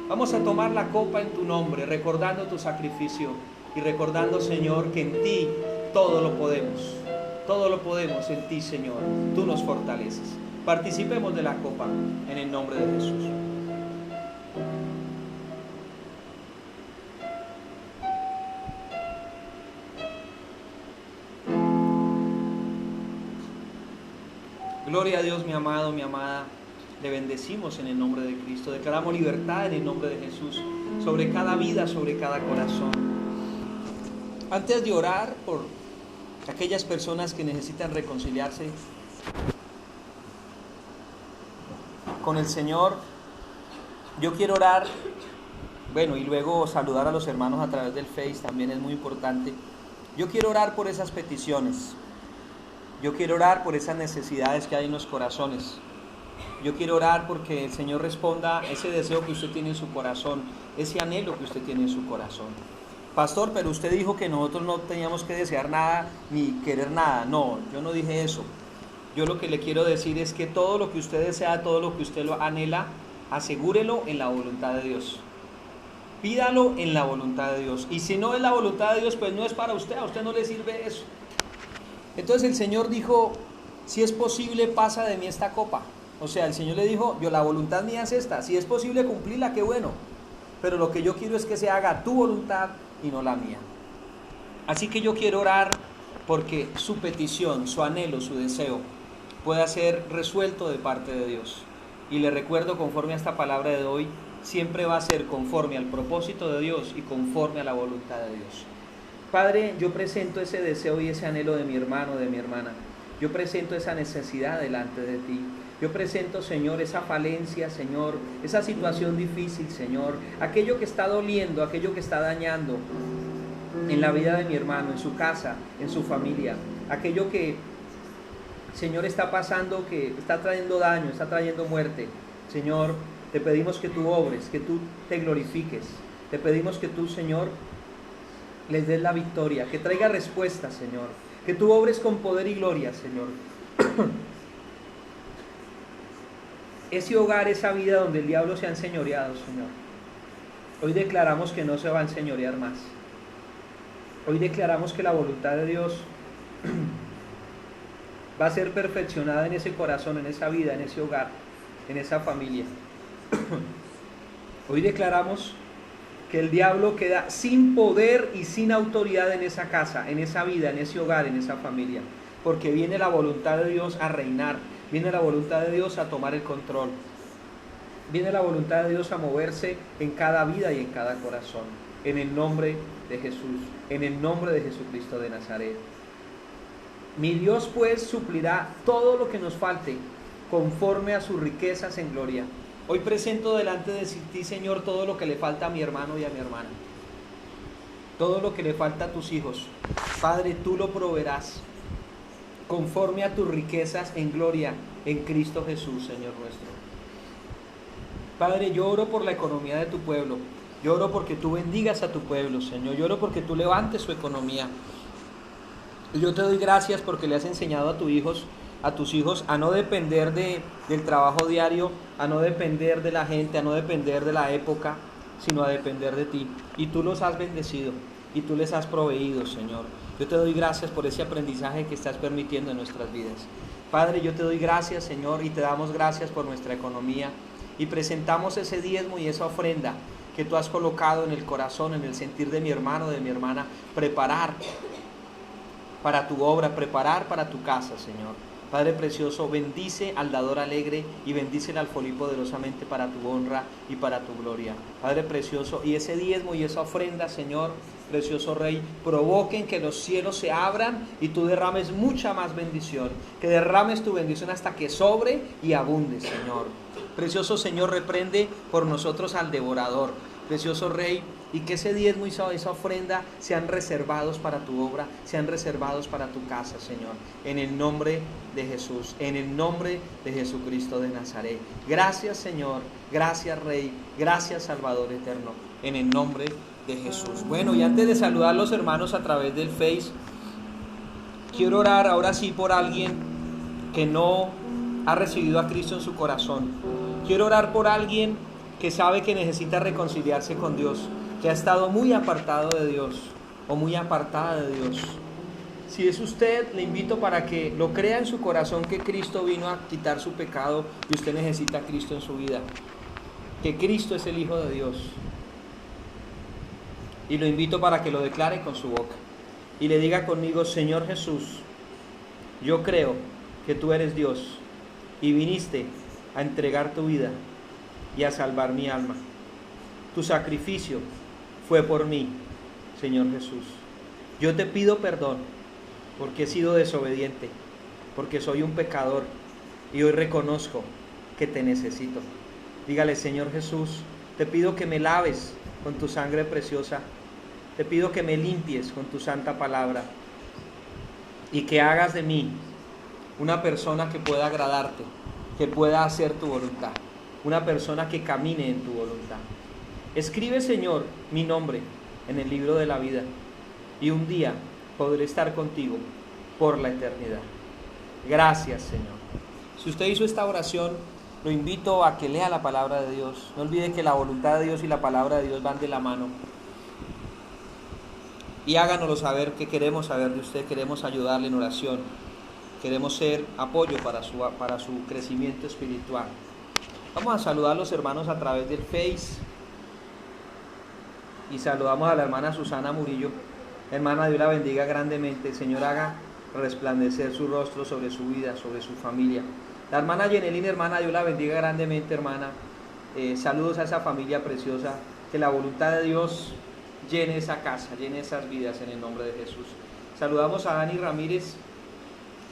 Speaker 1: Vamos a tomar la copa en tu nombre, recordando tu sacrificio y recordando, Señor, que en ti todo lo podemos en ti, Señor. Tú nos fortaleces. Participemos de la copa en el nombre de Jesús. Gloria a Dios, mi amado, mi amada. Le bendecimos en el nombre de Cristo. Declaramos libertad en el nombre de Jesús sobre cada vida, sobre cada corazón. Antes de orar por aquellas personas que necesitan reconciliarse con el Señor, yo quiero orar, y luego saludar a los hermanos a través del Face también es muy importante. Yo quiero orar por esas peticiones. Yo quiero orar por esas necesidades que hay en los corazones. Yo quiero orar porque el Señor responda ese deseo que usted tiene en su corazón, ese anhelo que usted tiene en su corazón. Pastor, pero usted dijo que nosotros no teníamos que desear nada ni querer nada. No, yo no dije eso. Yo lo que le quiero decir es que todo lo que usted desea, todo lo que usted lo anhela, asegúrelo en la voluntad de Dios. Pídalo en la voluntad de Dios. Y si no es la voluntad de Dios, pues no es para usted, a usted no le sirve eso. Entonces el Señor dijo, si es posible, pasa de mí esta copa. O sea, el Señor le dijo, la voluntad mía es esta, si es posible cumplirla, qué bueno. Pero lo que yo quiero es que se haga tu voluntad y no la mía. Así que yo quiero orar porque su petición, su anhelo, su deseo pueda ser resuelto de parte de Dios. Y le recuerdo, conforme a esta palabra de hoy, siempre va a ser conforme al propósito de Dios y conforme a la voluntad de Dios. Padre, yo presento ese deseo y ese anhelo de mi hermano, de mi hermana. Yo presento esa necesidad delante de ti. Yo presento, Señor, esa falencia, Señor, esa situación difícil, Señor, aquello que está doliendo, aquello que está dañando en la vida de mi hermano, en su casa, en su familia, aquello que, Señor, está pasando, que está trayendo daño, está trayendo muerte. Señor, te pedimos que tú obres, que tú te glorifiques. Te pedimos que tú, Señor, les des la victoria, que traiga respuesta, Señor, que tú obres con poder y gloria, Señor. Ese hogar, esa vida donde el diablo se ha enseñoreado, Señor, hoy declaramos que no se va a enseñorear más. Hoy declaramos que la voluntad de Dios va a ser perfeccionada en ese corazón, en esa vida, en ese hogar, en esa familia. Hoy declaramos que el diablo queda sin poder y sin autoridad en esa casa, en esa vida, en ese hogar, en esa familia, porque viene la voluntad de Dios a reinar, viene la voluntad de Dios a tomar el control, viene la voluntad de Dios a moverse en cada vida y en cada corazón, en el nombre de Jesús, en el nombre de Jesucristo de Nazaret. Mi Dios pues suplirá todo lo que nos falte conforme a sus riquezas en gloria. Hoy presento delante de ti, Señor, todo lo que le falta a mi hermano y a mi hermana. Todo lo que le falta a tus hijos. Padre, tú lo proveerás conforme a tus riquezas en gloria en Cristo Jesús, Señor nuestro. Padre, yo oro por la economía de tu pueblo. Yo oro porque tú bendigas a tu pueblo, Señor. Yo oro porque tú levantes su economía. Y yo te doy gracias porque le has enseñado a tus hijos a no depender del trabajo diario, a no depender de la gente, a no depender de la época, sino a depender de ti. Y tú los has bendecido y tú les has proveído, Señor. Yo te doy gracias por ese aprendizaje que estás permitiendo en nuestras vidas. Padre, yo te doy gracias, Señor, y te damos gracias por nuestra economía. Y presentamos ese diezmo y esa ofrenda que tú has colocado en el corazón, en el sentir de mi hermano, de mi hermana, preparar para tu obra, preparar para tu casa, Señor. Padre precioso, bendice al dador alegre y bendice al alfolí poderosamente para tu honra y para tu gloria. Padre precioso, y ese diezmo y esa ofrenda, Señor, precioso Rey, provoquen que los cielos se abran y tú derrames mucha más bendición, que derrames tu bendición hasta que sobre y abunde, Señor. Precioso Señor, reprende por nosotros al devorador. Precioso Rey, y que ese diezmo y esa ofrenda sean reservados para tu obra, sean reservados para tu casa, Señor. En el nombre de Jesús, en el nombre de Jesucristo de Nazaret. Gracias, Señor, gracias, Rey, gracias, Salvador eterno, en el nombre de Jesús. Bueno, y antes de saludar a los hermanos a través del Face, quiero orar ahora sí por alguien que no ha recibido a Cristo en su corazón. Quiero orar por alguien que sabe que necesita reconciliarse con Dios, que ha estado muy apartado de Dios o muy apartada de Dios. Si es usted, le invito para que lo crea en su corazón que Cristo vino a quitar su pecado y usted necesita a Cristo en su vida, que Cristo es el Hijo de Dios. Y lo invito para que lo declare con su boca y le diga conmigo: Señor Jesús, yo creo que tú eres Dios y viniste a entregar tu vida y a salvar mi alma. Tu sacrificio fue por mí, Señor Jesús. Yo te pido perdón porque he sido desobediente, porque soy un pecador y hoy reconozco que te necesito. Dígale: Señor Jesús, te pido que me laves con tu sangre preciosa, te pido que me limpies con tu santa palabra y que hagas de mí una persona que pueda agradarte, que pueda hacer tu voluntad, una persona que camine en tu voluntad. Escribe, Señor, mi nombre en el libro de la vida y un día podré estar contigo por la eternidad. Gracias, Señor. Si usted hizo esta oración, lo invito a que lea la palabra de Dios. No olvide que la voluntad de Dios y la palabra de Dios van de la mano. Y háganoslo saber, que queremos saber de usted, queremos ayudarle en oración, queremos ser apoyo para su crecimiento espiritual. Vamos a saludar a los hermanos a través del Face. Y saludamos a la hermana Susana Murillo. Hermana, Dios la bendiga grandemente. El Señor haga resplandecer su rostro sobre su vida, sobre su familia. La hermana Yenelina, hermana, Dios la bendiga grandemente, hermana. Saludos a esa familia preciosa. Que la voluntad de Dios llene esa casa, llene esas vidas en el nombre de Jesús. Saludamos a Dani Ramírez,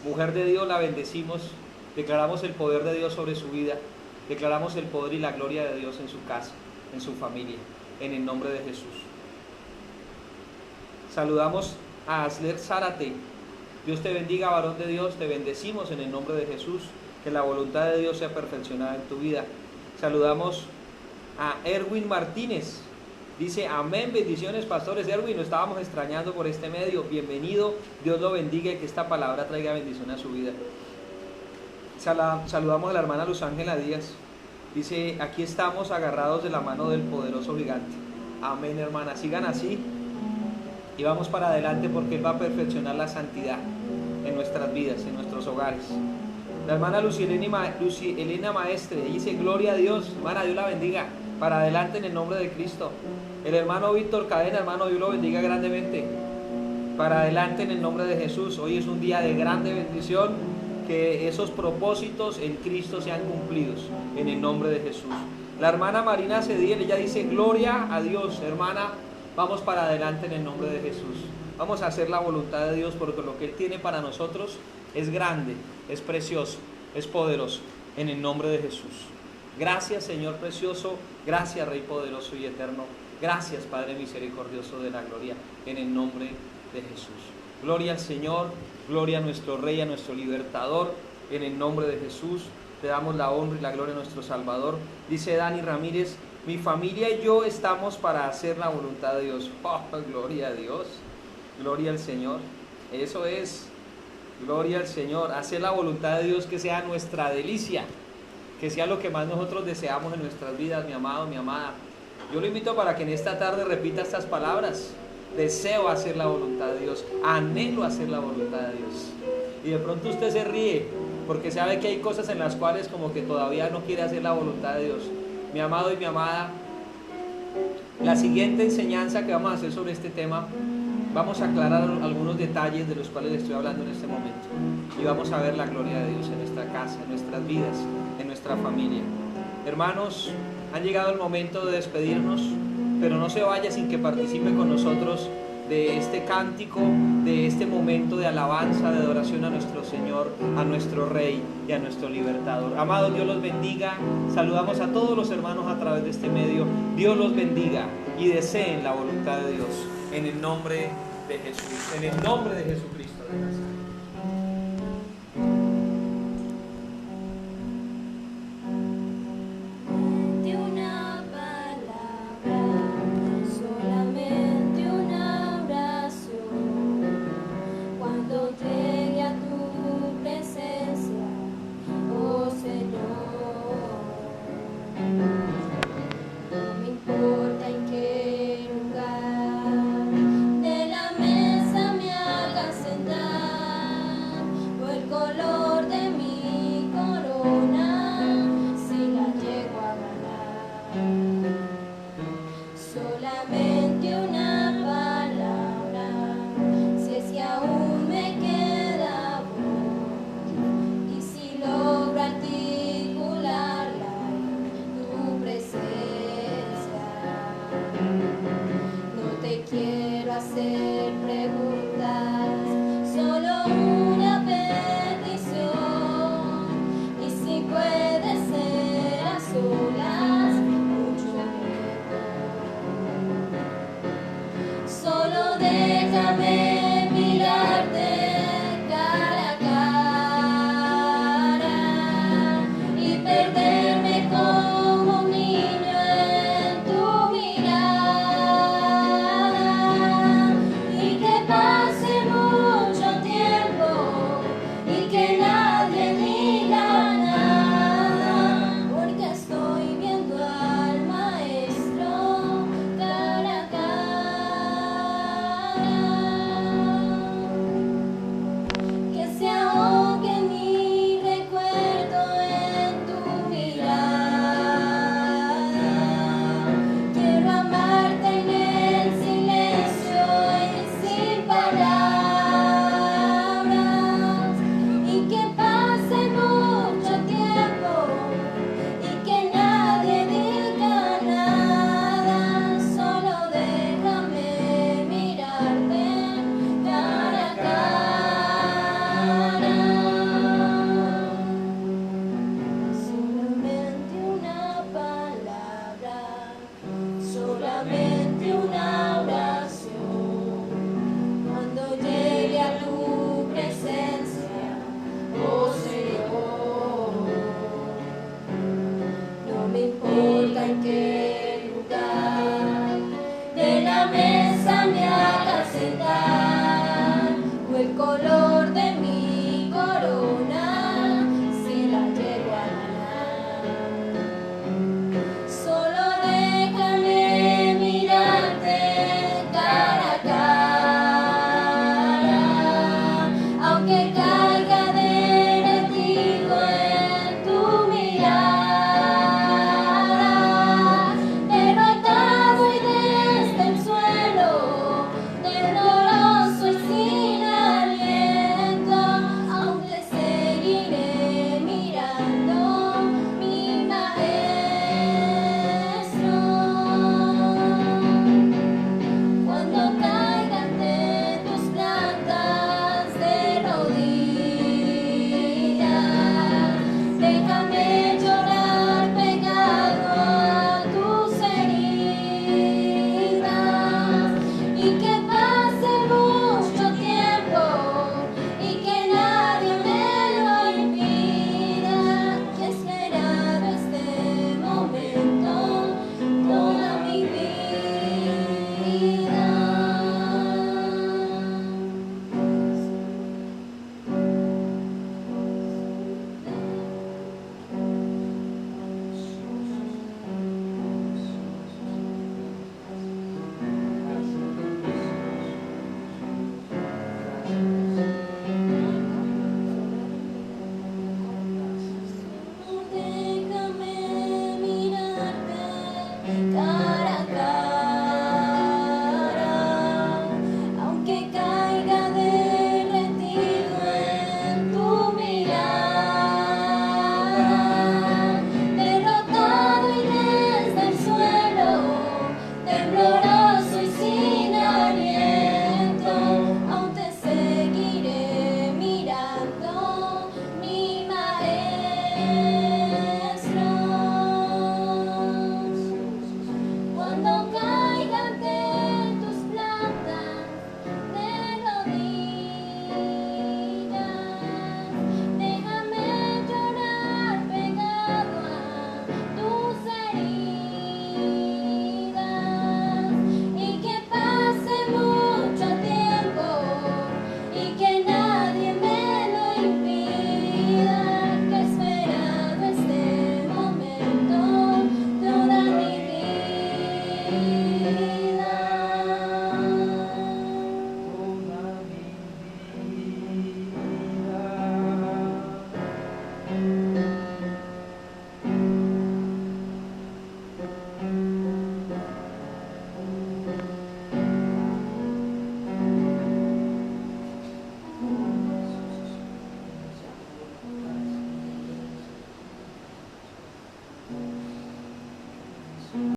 Speaker 1: mujer de Dios, la bendecimos. Declaramos el poder de Dios sobre su vida. Declaramos el poder y la gloria de Dios en su casa, en su familia, en el nombre de Jesús. Saludamos a Asler Zárate. Dios te bendiga, varón de Dios, te bendecimos en el nombre de Jesús. Que la voluntad de Dios sea perfeccionada en tu vida. Saludamos a Erwin Martínez. Dice: amén, bendiciones, pastores. Erwin, lo estábamos extrañando por este medio. Bienvenido, Dios lo bendiga y que esta palabra traiga bendición a su vida. Saludamos a la hermana Luz Ángela Díaz. Dice: aquí estamos agarrados de la mano del poderoso gigante. Amén, hermana. Sigan así y vamos para adelante, porque Él va a perfeccionar la santidad en nuestras vidas, en nuestros hogares. La hermana Elena Maestre dice: gloria a Dios. Hermana, Dios la bendiga. Para adelante en el nombre de Cristo. El hermano Víctor Cadena, hermano, Dios lo bendiga grandemente. Para adelante en el nombre de Jesús. Hoy es un día de grande bendición. Que esos propósitos en Cristo sean cumplidos en el nombre de Jesús. La hermana Marina Cediel, ella dice: gloria a Dios. Hermana, vamos para adelante en el nombre de Jesús. Vamos a hacer la voluntad de Dios, porque lo que Él tiene para nosotros es grande, es precioso, es poderoso, en el nombre de Jesús. Gracias, Señor precioso. Gracias, Rey poderoso y eterno. Gracias, Padre misericordioso de la gloria, en el nombre de Jesús. Gloria al Señor, gloria a nuestro Rey, a nuestro Libertador, en el nombre de Jesús. Te damos la honra y la gloria a nuestro Salvador. Dice Dani Ramírez: mi familia y yo estamos para hacer la voluntad de Dios. Oh, gloria a Dios, gloria al Señor. Eso es, gloria al Señor. Hacer la voluntad de Dios, que sea nuestra delicia, que sea lo que más nosotros deseamos en nuestras vidas, mi amado, mi amada. Yo lo invito para que en esta tarde repita estas palabras: deseo hacer la voluntad de Dios, anhelo hacer la voluntad de Dios. Y de pronto usted se ríe porque sabe que hay cosas en las cuales como que todavía no quiere hacer la voluntad de Dios. Mi amado y mi amada, la siguiente enseñanza que vamos a hacer sobre este tema vamos a aclarar algunos detalles de los cuales estoy hablando en este momento y vamos a ver la gloria de Dios en nuestra casa, en nuestras vidas, en nuestra familia. Hermanos, han llegado el momento de despedirnos, pero no se vaya sin que participe con nosotros de este cántico, de este momento de alabanza, de adoración a nuestro Señor, a nuestro Rey y a nuestro Libertador. Amados, Dios los bendiga. Saludamos a todos los hermanos a través de este medio. Dios los bendiga y deseen la voluntad de Dios en el nombre de Jesús, en el nombre de Jesucristo de Nazaret.